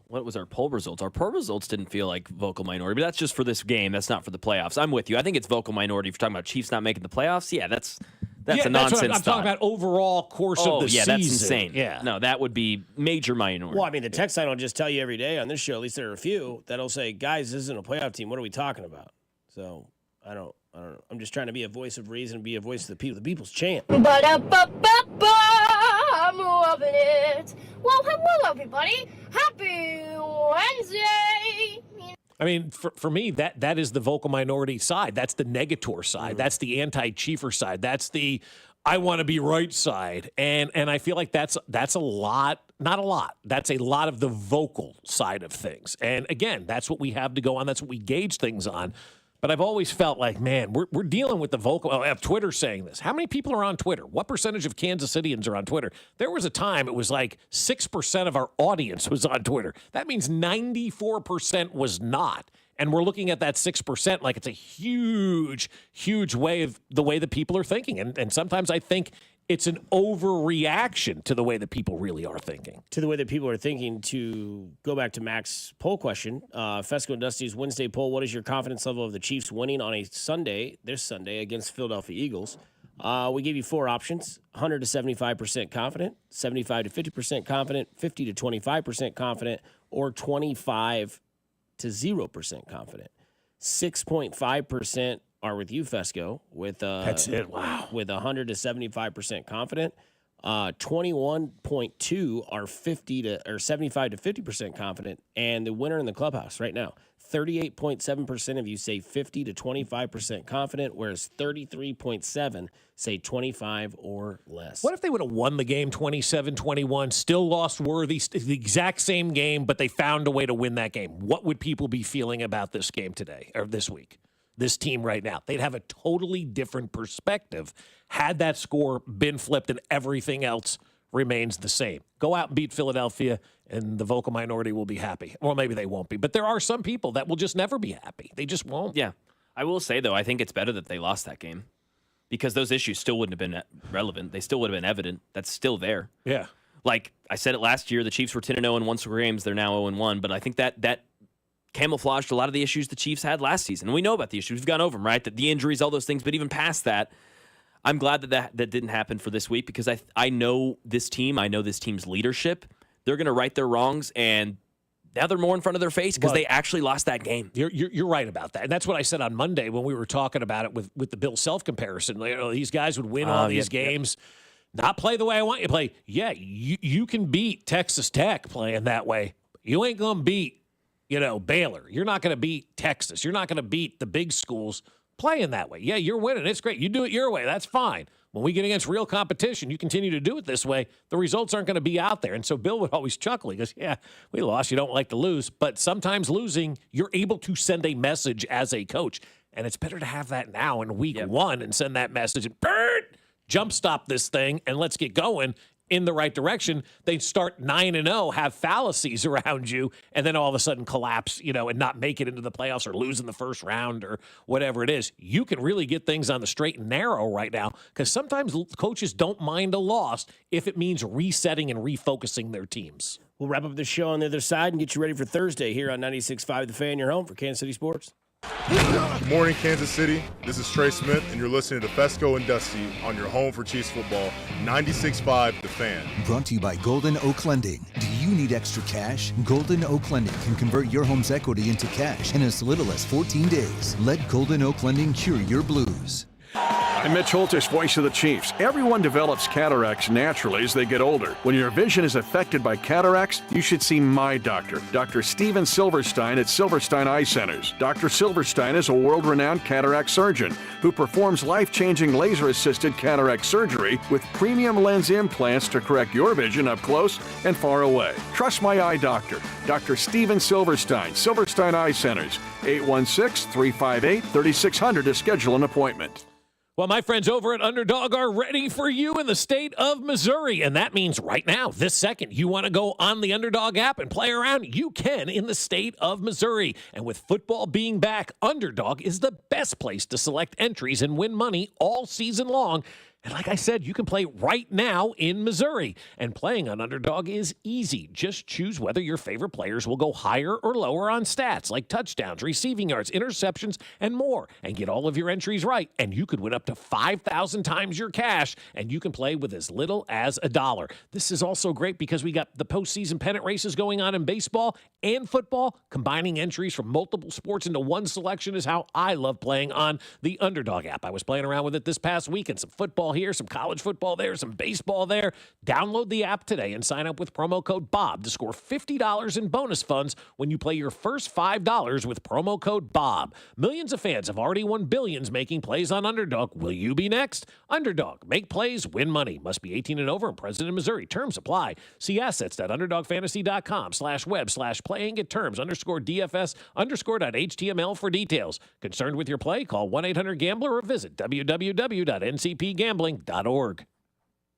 what was our poll results? Our poll results didn't feel like vocal minority, but that's just for this game. That's not for the playoffs. I'm with you. I think it's vocal minority. If you're talking about Chiefs not making the playoffs, yeah, that's a nonsense I'm talking about overall course of the season. That's insane. Yeah. No, that would be major minority. Well, I mean, the text line will just tell you every day on this show, at least there are a few, that'll say, guys, this isn't a playoff team. What are we talking about? So, I don't know. I'm just trying to be a voice of reason, be a voice of the people. The people's chant. I'm loving it. Well, hello, everybody. Happy Wednesday. I mean, for me, that is the vocal minority side. That's the negator side. Mm-hmm. That's the anti-Chiefer side. That's the I want to be right side. And I feel like that's a lot, not a lot. That's a lot of the vocal side of things. And again, that's what we have to go on. That's what we gauge things on. But I've always felt like, man, we're dealing with the vocal. I have Twitter saying this. How many people are on Twitter? What percentage of Kansas Cityans are on Twitter? There was a time it was 6% of our audience was on Twitter. That means 94% was not. And we're looking at that 6% like it's a huge, huge way of the way that people are thinking. And sometimes I think it's an overreaction to the way that people really are thinking. To the way that people are thinking. To go back to Mac's poll question, Fescoe and Dusty's Wednesday poll, what is your confidence level of the Chiefs winning on this Sunday against Philadelphia Eagles? We gave you 4 options: 100 to 75% confident, 75 to 50% confident, 50 to 25% confident, or 25 to 0% confident. 6.5% are with you, Fescoe, with that's it. Wow. With 100 to 75% confident. 21.2 are 75 to 50% confident, and the winner in the clubhouse right now, 38.7% of you say 50 to 25% confident, whereas 33.7 say 25 or less. What if they would have won the game 27-21, still lost Worthy, the exact same game, but they found a way to win that game? What would people be feeling about this game today or this week? This team right now, they'd have a totally different perspective had that score been flipped and everything else remains the same. Go out and beat Philadelphia, and the vocal minority will be happy. Or maybe they won't be. But there are some people that will just never be happy. They just won't. Yeah. I will say, though, I think it's better that they lost that game because those issues still wouldn't have been relevant. They still would have been evident. That's still there. Yeah. Like I said it last year, the Chiefs were 10-0 in one score games. They're now 0-1. But I think that camouflaged a lot of the issues the Chiefs had last season. And we know about the issues. We've gone over them, right? The injuries, all those things. But even past that, I'm glad that didn't happen for this week because I know this team. I know this team's leadership. They're going to right their wrongs, and Now they're more in front of their face because they actually lost that game. You're right about that. And that's what I said on Monday when we were talking about it with the Bill Self comparison. These guys would win all these games, not play the way I want you to play. Yeah, you can beat Texas Tech playing that way. You ain't going to beat, Baylor. You're not going to beat Texas. You're not going to beat the big schools playing that way. Yeah, you're winning. It's great. You do it your way. That's fine. When we get against real competition, you continue to do it this way, the results aren't going to be out there. And so Bill would always chuckle. He goes, yeah, we lost. You don't like to lose. But sometimes losing, you're able to send a message as a coach. And it's better to have that now in week one and send that message and jump stop this thing and let's get going in the right direction. They start 9-0, have fallacies around you, and then all of a sudden collapse, and not make it into the playoffs or lose in the first round or whatever it is. You can really get things on the straight and narrow right now because sometimes coaches don't mind a loss if it means resetting and refocusing their teams. We'll wrap up the show on the other side and get you ready for Thursday here on 96.5 The Fan, your home for Kansas City Sports. Good morning, Kansas City. This is Trey Smith, and you're listening to Fescoe and Dusty on your home for Chiefs football, 96.5 The Fan. Brought to you by Golden Oak Lending. Do you need extra cash? Golden Oak Lending can convert your home's equity into cash in as little as 14 days. Let Golden Oak Lending cure your blues. I'm Mitch Holtis, voice of the Chiefs. Everyone develops cataracts naturally as they get older. When your vision is affected by cataracts, you should see my doctor, Dr. Steven Silverstein at Silverstein Eye Centers. Dr. Silverstein is a world-renowned cataract surgeon who performs life-changing laser-assisted cataract surgery with premium lens implants to correct your vision up close and far away. Trust my eye doctor, Dr. Steven Silverstein, Silverstein Eye Centers, 816-358-3600 to schedule an appointment. Well, my friends over at Underdog are ready for you in the state of Missouri. And that means right now, this second, you want to go on the Underdog app and play around? You can in the state of Missouri. And with football being back, Underdog is the best place to select entries and win money all season long. And like I said, you can play right now in Missouri. And playing on Underdog is easy. Just choose whether your favorite players will go higher or lower on stats like touchdowns, receiving yards, interceptions, and more. And get all of your entries right. And you could win up to 5,000 times your cash. And you can play with as little as $1. This is also great because we got the postseason pennant races going on in baseball and football. Combining entries from multiple sports into one selection is how I love playing on the Underdog app. I was playing around with it this past weekend. Some football here, some college football there, some baseball there. Download the app today and sign up with promo code BOB to score $50 in bonus funds when you play your first $5 with promo code BOB. Millions of fans have already won billions making plays on Underdog. Will you be next? Underdog. Make plays, win money. Must be 18 and over and present in Missouri. Terms apply. See assets.underdogfantasy.com/web/play and get terms _DFS_.html for details. Concerned with your play? Call 1-800-GAMBLER or visit www.ncpgambling.org.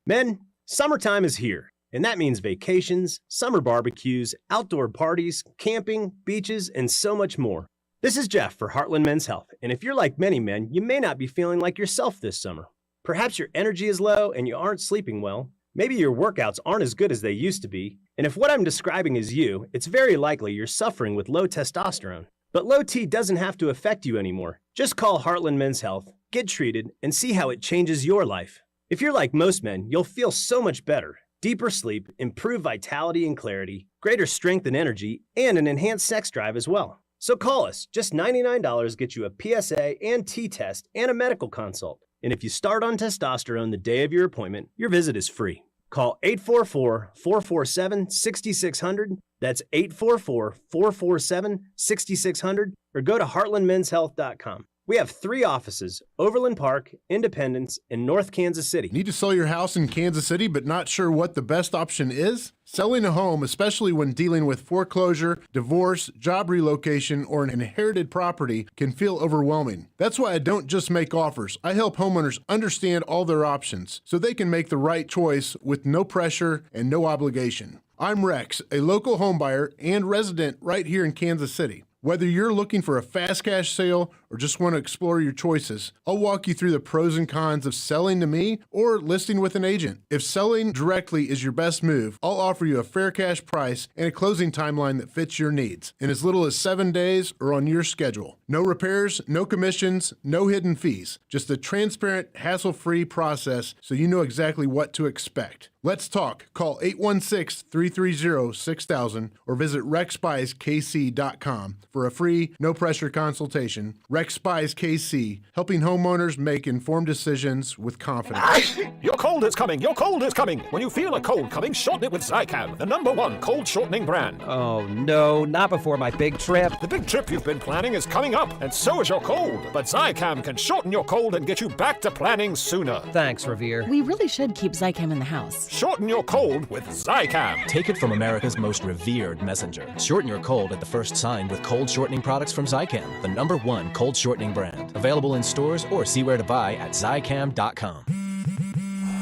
Men, summertime is here, and that means vacations, summer barbecues, outdoor parties, camping, beaches, and so much more. This is Jeff for Heartland Men's Health, and if you're like many men, you may not be feeling like yourself this summer. Perhaps your energy is low and you aren't sleeping well. Maybe your workouts aren't as good as they used to be. And if what I'm describing is you, it's very likely you're suffering with low testosterone. But low T doesn't have to affect you anymore. Just call Heartland Men's Health, get treated, and see how it changes your life. If you're like most men, you'll feel so much better. Deeper sleep, improved vitality and clarity, greater strength and energy, and an enhanced sex drive as well. So call us. Just $99 gets you a PSA and T-test and a medical consult. And if you start on testosterone the day of your appointment, your visit is free. Call 844-447-6600. That's 844-447-6600. Or go to heartlandmenshealth.com. We have 3 offices, Overland Park, Independence, and North Kansas City. Need to sell your house in Kansas City but not sure what the best option is? Selling a home, especially when dealing with foreclosure, divorce, job relocation, or an inherited property, can feel overwhelming. That's why I don't just make offers. I help homeowners understand all their options so they can make the right choice with no pressure and no obligation. I'm Rex, a local homebuyer and resident right here in Kansas City. Whether you're looking for a fast cash sale or just want to explore your choices, I'll walk you through the pros and cons of selling to me or listing with an agent. If selling directly is your best move, I'll offer you a fair cash price and a closing timeline that fits your needs in as little as 7 days or on your schedule. No repairs, no commissions, no hidden fees. Just a transparent, hassle-free process so you know exactly what to expect. Let's talk. Call 816-330-6000 or visit rexspyskc.com for a free, no-pressure consultation. Rex Spies KC, helping homeowners make informed decisions with confidence. Your cold is coming. Your cold is coming. When you feel a cold coming, shorten it with Zicam, the #1 cold shortening brand. Oh, no, not before my big trip. The big trip you've been planning is coming up, and so is your cold. But Zicam can shorten your cold and get you back to planning sooner. Thanks, Revere. We really should keep Zicam in the house. Shorten your cold with Zicam. Take it from America's most revered messenger. Shorten your cold at the first sign with cold shortening products from Zicam, the #1 cold shortening brand. Available in stores or see where to buy at Zicam.com.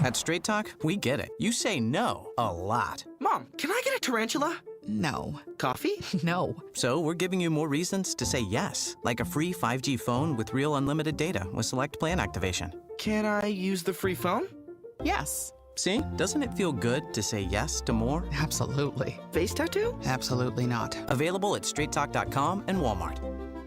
At Straight Talk, we get it. You say no a lot. Mom, can I get a tarantula? No. Coffee? No. So we're giving you more reasons to say yes, like a free 5G phone with real unlimited data with select plan activation. Can I use the free phone? Yes. See? Doesn't it feel good to say yes to more? Absolutely. Face tattoo? Absolutely not. Available at straighttalk.com and Walmart.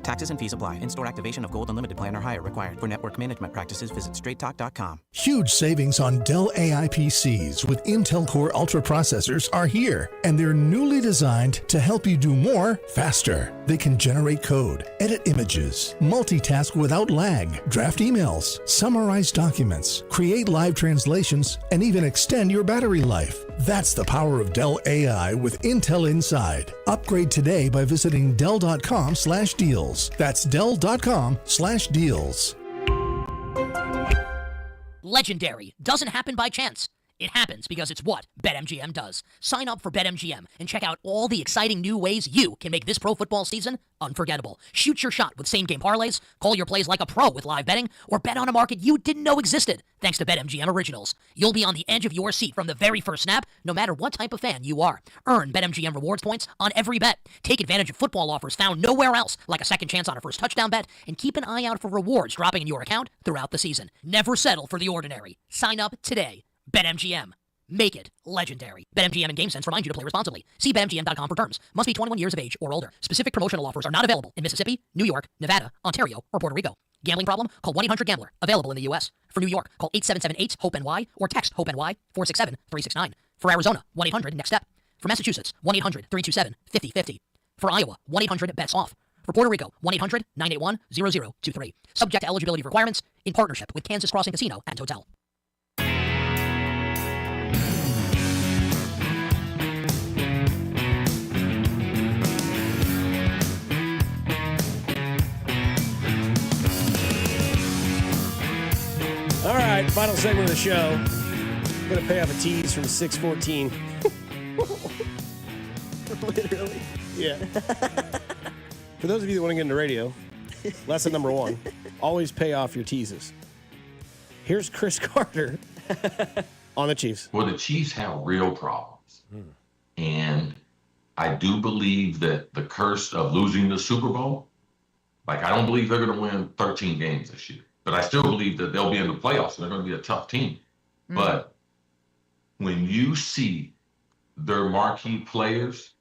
Taxes and fees apply. In-store activation of Gold Unlimited plan or higher required. For network management practices, visit straighttalk.com. Huge savings on Dell AI PCs with Intel Core Ultra processors are here, and they're newly designed to help you do more faster. They can generate code, edit images, multitask without lag, draft emails, summarize documents, create live translations, and even extend your battery life. That's the power of Dell AI with Intel inside. Upgrade today by visiting Dell.com/deals. That's Dell.com/deals. Legendary doesn't happen by chance. It happens because it's what BetMGM does. Sign up for BetMGM and check out all the exciting new ways you can make this pro football season unforgettable. Shoot your shot with same-game parlays, call your plays like a pro with live betting, or bet on a market you didn't know existed thanks to BetMGM Originals. You'll be on the edge of your seat from the very first snap, no matter what type of fan you are. Earn BetMGM rewards points on every bet. Take advantage of football offers found nowhere else, like a second chance on a first touchdown bet, and keep an eye out for rewards dropping in your account throughout the season. Never settle for the ordinary. Sign up today. BetMGM. Make it legendary. BetMGM and GameSense remind you to play responsibly. See BetMGM.com for terms. Must be 21 years of age or older. Specific promotional offers are not available in Mississippi, New York, Nevada, Ontario, or Puerto Rico. Gambling problem? Call 1-800-GAMBLER. Available in the U.S. For New York, call 877-8-HOPE-NY or text HOPE-NY 467-369. For Arizona, 1-800-NEXT-STEP. For Massachusetts, 1-800-327-5050. For Iowa, 1-800-BETS-OFF. For Puerto Rico, 1-800-981-0023. Subject to eligibility requirements in partnership with Kansas Crossing Casino and Hotel. All right, final segment of the show. I'm going to pay off a tease from 614. Literally. Yeah. For those of you that want to get into radio, lesson number 1, always pay off your teases. Here's Chris Carter on the Chiefs. Well, the Chiefs have real problems. And I do believe that the curse of losing the Super Bowl, like I don't believe they're going to win 13 games this year. But I still believe that they'll be in the playoffs and they're going to be a tough team. But when you see their marquee players,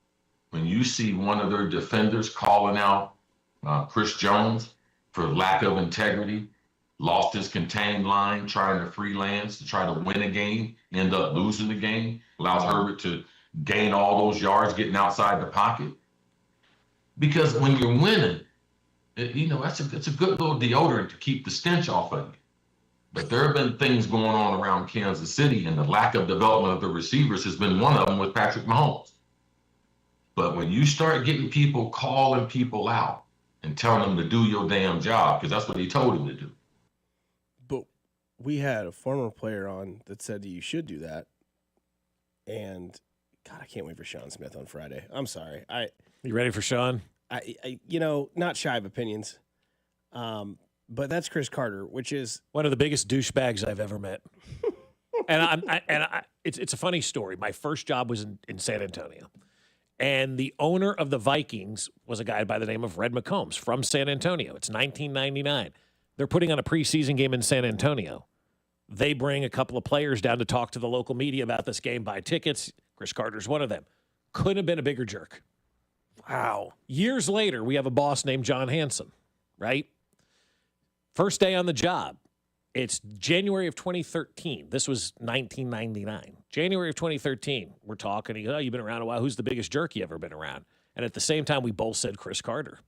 when you see one of their defenders calling out Chris Jones for lack of integrity, lost his contained line, trying to freelance to try to win a game, end up losing the game, allows Herbert to gain all those yards getting outside the pocket. Because when you're winning, it's a good little deodorant to keep the stench off of you. But there have been things going on around Kansas City, and the lack of development of the receivers has been one of them with Patrick Mahomes. But when you start getting people calling people out and telling them to do your damn job, because that's what he told them to do. But we had a former player on that said that you should do that. And, God, I can't wait for Sean Smith on Friday. I'm sorry. You ready for Sean? Not shy of opinions, but that's Chris Carter, which is one of the biggest douchebags I've ever met. It's a funny story. My first job was in San Antonio, and the owner of the Vikings was a guy by the name of Red McCombs from San Antonio. It's 1999. They're putting on a preseason game in San Antonio. They bring a couple of players down to talk to the local media about this game, buy tickets. Chris Carter's one of them. Couldn't have been a bigger jerk. Wow. Years later, we have a boss named John Hanson, right? First day on the job, It's January of 2013. This was 1999. January of 2013. We're talking. He goes, oh, you've been around a while. Who's the biggest jerk you ever been around? And at the same time, we both said Chris Carter.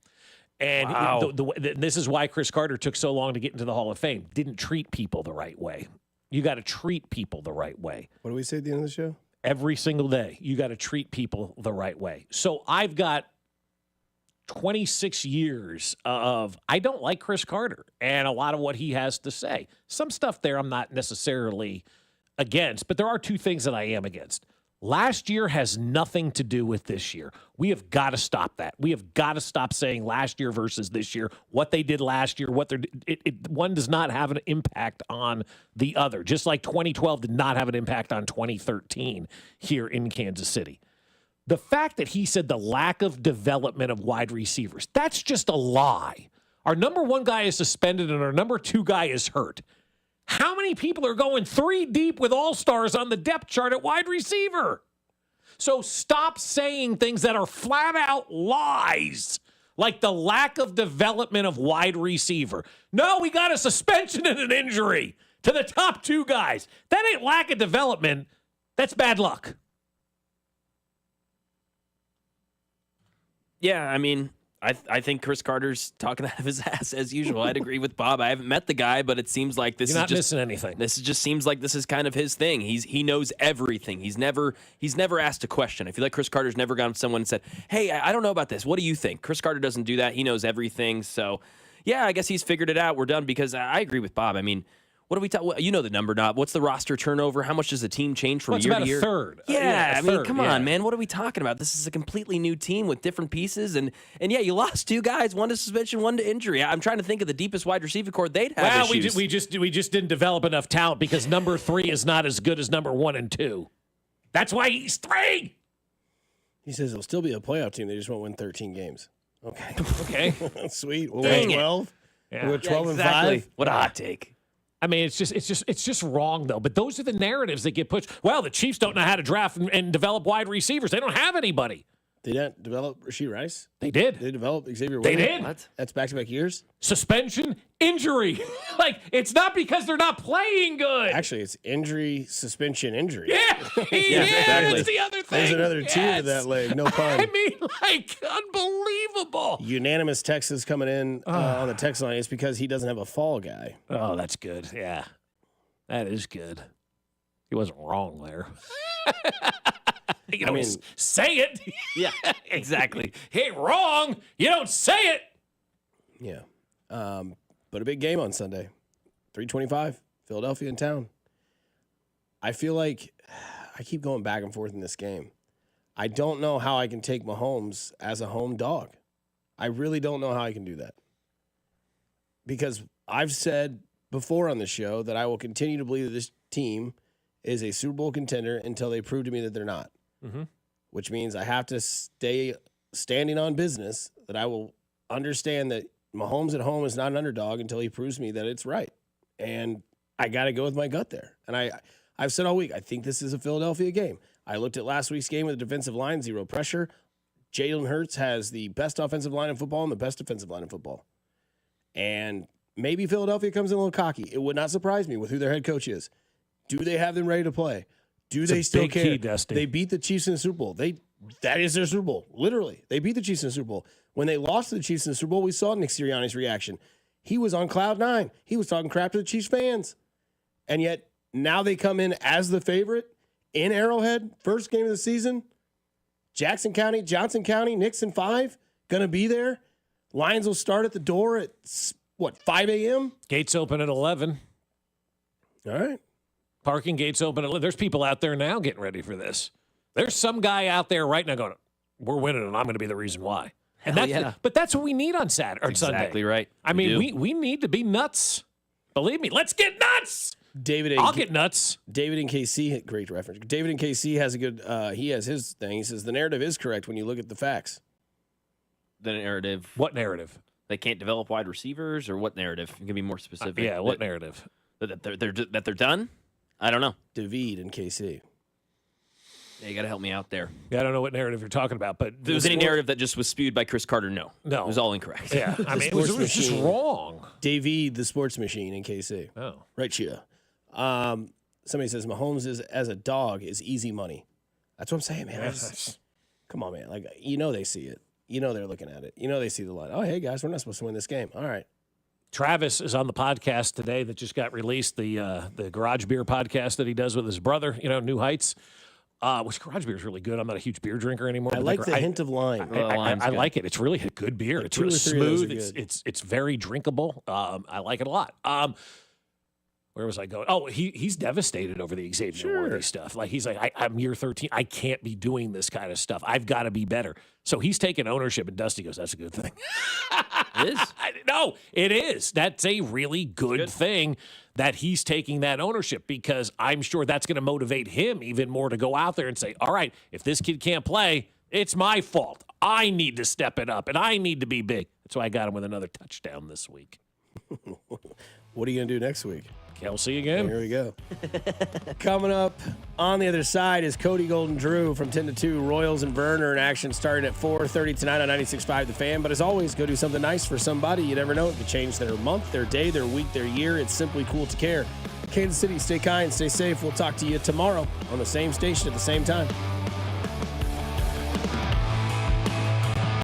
And wow. This is why Chris Carter took so long to get into the Hall of Fame. Didn't treat people the right way. You got to treat people the right way. What do we say at the end of the show? Every single day, you got to treat people the right way. So I've got 26 years of, I don't like Chris Carter and a lot of what he has to say. Some stuff there I'm not necessarily against, but there are two things that I am against. Last year has nothing to do with this year. We have got to stop that. We have got to stop saying last year versus this year. What they did last year, one does not have an impact on the other. Just like 2012 did not have an impact on 2013 here in Kansas City. The fact that he said the lack of development of wide receivers, that's just a lie. Our number one guy is suspended and our number two guy is hurt. How many people are going 3 deep with all-stars on the depth chart at wide receiver? So stop saying things that are flat-out lies, like the lack of development of wide receiver. No, we got a suspension and an injury to the top two guys. That ain't lack of development. That's bad luck. Yeah, I mean, I think Chris Carter's talking out of his ass as usual. I'd agree with Bob. I haven't met the guy, but it seems like You're not missing anything. This just seems like this is kind of his thing. He knows everything. He's never asked a question. I feel like Chris Carter's never gone to someone and said, "Hey, I don't know about this. What do you think?" Chris Carter doesn't do that. He knows everything. So, yeah, I guess he's figured it out. We're done because I agree with Bob. I mean, what do we talk? You know the number, Knob. What's the roster turnover? How much does the team change from year to year? It's about a third. Yeah, a I mean, third, come on, man. What are we talking about? This is a completely new team with different pieces, and yeah, you lost two guys, one to suspension, one to injury. I'm trying to think of the deepest wide receiver core they'd have. Well, issues. we just didn't develop enough talent because number 3 is not as good as number 1 and 2. That's why he's 3. He says it'll still be a playoff team. They just won't win 13 games. Okay. Okay. Sweet. We'll Dang win it. 12. Yeah. We're 12 exactly. and 5. What a hot take. I mean, it's just wrong, though. But those are the narratives that get pushed. Well, the Chiefs don't know how to draft and develop wide receivers. They don't have anybody. They didn't develop Rashee Rice? They did. They developed Xavier They Worthy? did. What? That's back-to-back years? Suspension, injury. Like, it's not because they're not playing good. Actually, it's injury, suspension, injury. Yeah, exactly. It's the other thing. There's another tier to that leg. No pun. I mean, like, unbelievable. Unanimous Texas coming in on the text line. It's because he doesn't have a fall guy. Oh, that's good. Yeah, that is good. He wasn't wrong there. You don't say it. Yeah, exactly. He ain't wrong. You don't say it. Yeah. But a big game on Sunday. 3:25, Philadelphia in town. I feel like I keep going back and forth in this game. I don't know how I can take Mahomes as a home dog. I really don't know how I can do that. Because I've said before on the show that I will continue to believe that this team is a Super Bowl contender until they prove to me that they're not. Mm-hmm. Which means I have to stay standing on business, that I will understand that Mahomes at home is not an underdog until he proves me that it's right. And I got to go with my gut there. And I've said all week, I think this is a Philadelphia game. I looked at last week's game with the defensive line, 0 pressure. Jalen Hurts has the best offensive line in football and the best defensive line in football. And maybe Philadelphia comes in a little cocky. It would not surprise me with who their head coach is. Do they have them ready to play? Do they still care? Key, Dusty. They beat the Chiefs in the Super Bowl. That is their Super Bowl. Literally. They beat the Chiefs in the Super Bowl. When they lost to the Chiefs in the Super Bowl, we saw Nick Sirianni's reaction. He was on cloud 9. He was talking crap to the Chiefs fans. And yet, now they come in as the favorite in Arrowhead, first game of the season. Jackson County, Johnson County, Nixon 5, going to be there. Lions will start at the door at, 5 a.m.? Gates open at 11. All right. Parking gates open at 11. There's people out there now getting ready for this. There's some guy out there right now going, we're winning, and I'm going to be the reason why. And but that's what we need on Saturday or Sunday. Exactly right. I mean, we need to be nuts. Believe me, let's get nuts. I'll get nuts. David and KC, great reference. David and KC has a good, he has his thing. He says the narrative is correct when you look at the facts. The narrative. What narrative? They can't develop wide receivers, or what narrative? You can be more specific. What narrative? That they're done? I don't know. David and KC. Yeah, you got to help me out there. Yeah, I don't know what narrative you're talking about, but If there was any narrative that just was spewed by Chris Carter, no. It was all incorrect. Yeah, I mean, it was just wrong. Davey, the sports machine in KC. Oh. Right here. Somebody says Mahomes is as a dog is easy money. That's what I'm saying, man. Come on, man. Like, they see it. They're looking at it. They see the line. Oh, hey, guys, we're not supposed to win this game. All right. Travis is on the podcast today that just got released, the Garage Beer podcast that he does with his brother, New Heights. Which Garage Beer is really good. I'm not a huge beer drinker anymore. I like the hint of lime. I like it. It's really a good beer. It's really smooth. It's very drinkable. I like it a lot. Where was I going? Oh, he's devastated over the Xavier Worthy stuff. Like, he's like, I'm year 13. I can't be doing this kind of stuff. I've got to be better. So he's taking ownership, and Dusty goes, that's a good thing. It is? No, it is. That's a really good thing that he's taking that ownership, because I'm sure that's going to motivate him even more to go out there and say, all right, if this kid can't play, it's my fault. I need to step it up, and I need to be big. That's why I got him with another touchdown this week. What are you going to do next week? Kelsey again. Here we go. Coming up on the other side is Cody Golden Drew from 10 to 2. Royals and Verner in action starting at 4:30 tonight on 96.5 The Fan. But as always, go do something nice for somebody. You never know. It could change their month, their day, their week, their year. It's simply cool to care. Kansas City, stay kind, stay safe. We'll talk to you tomorrow on the same station at the same time.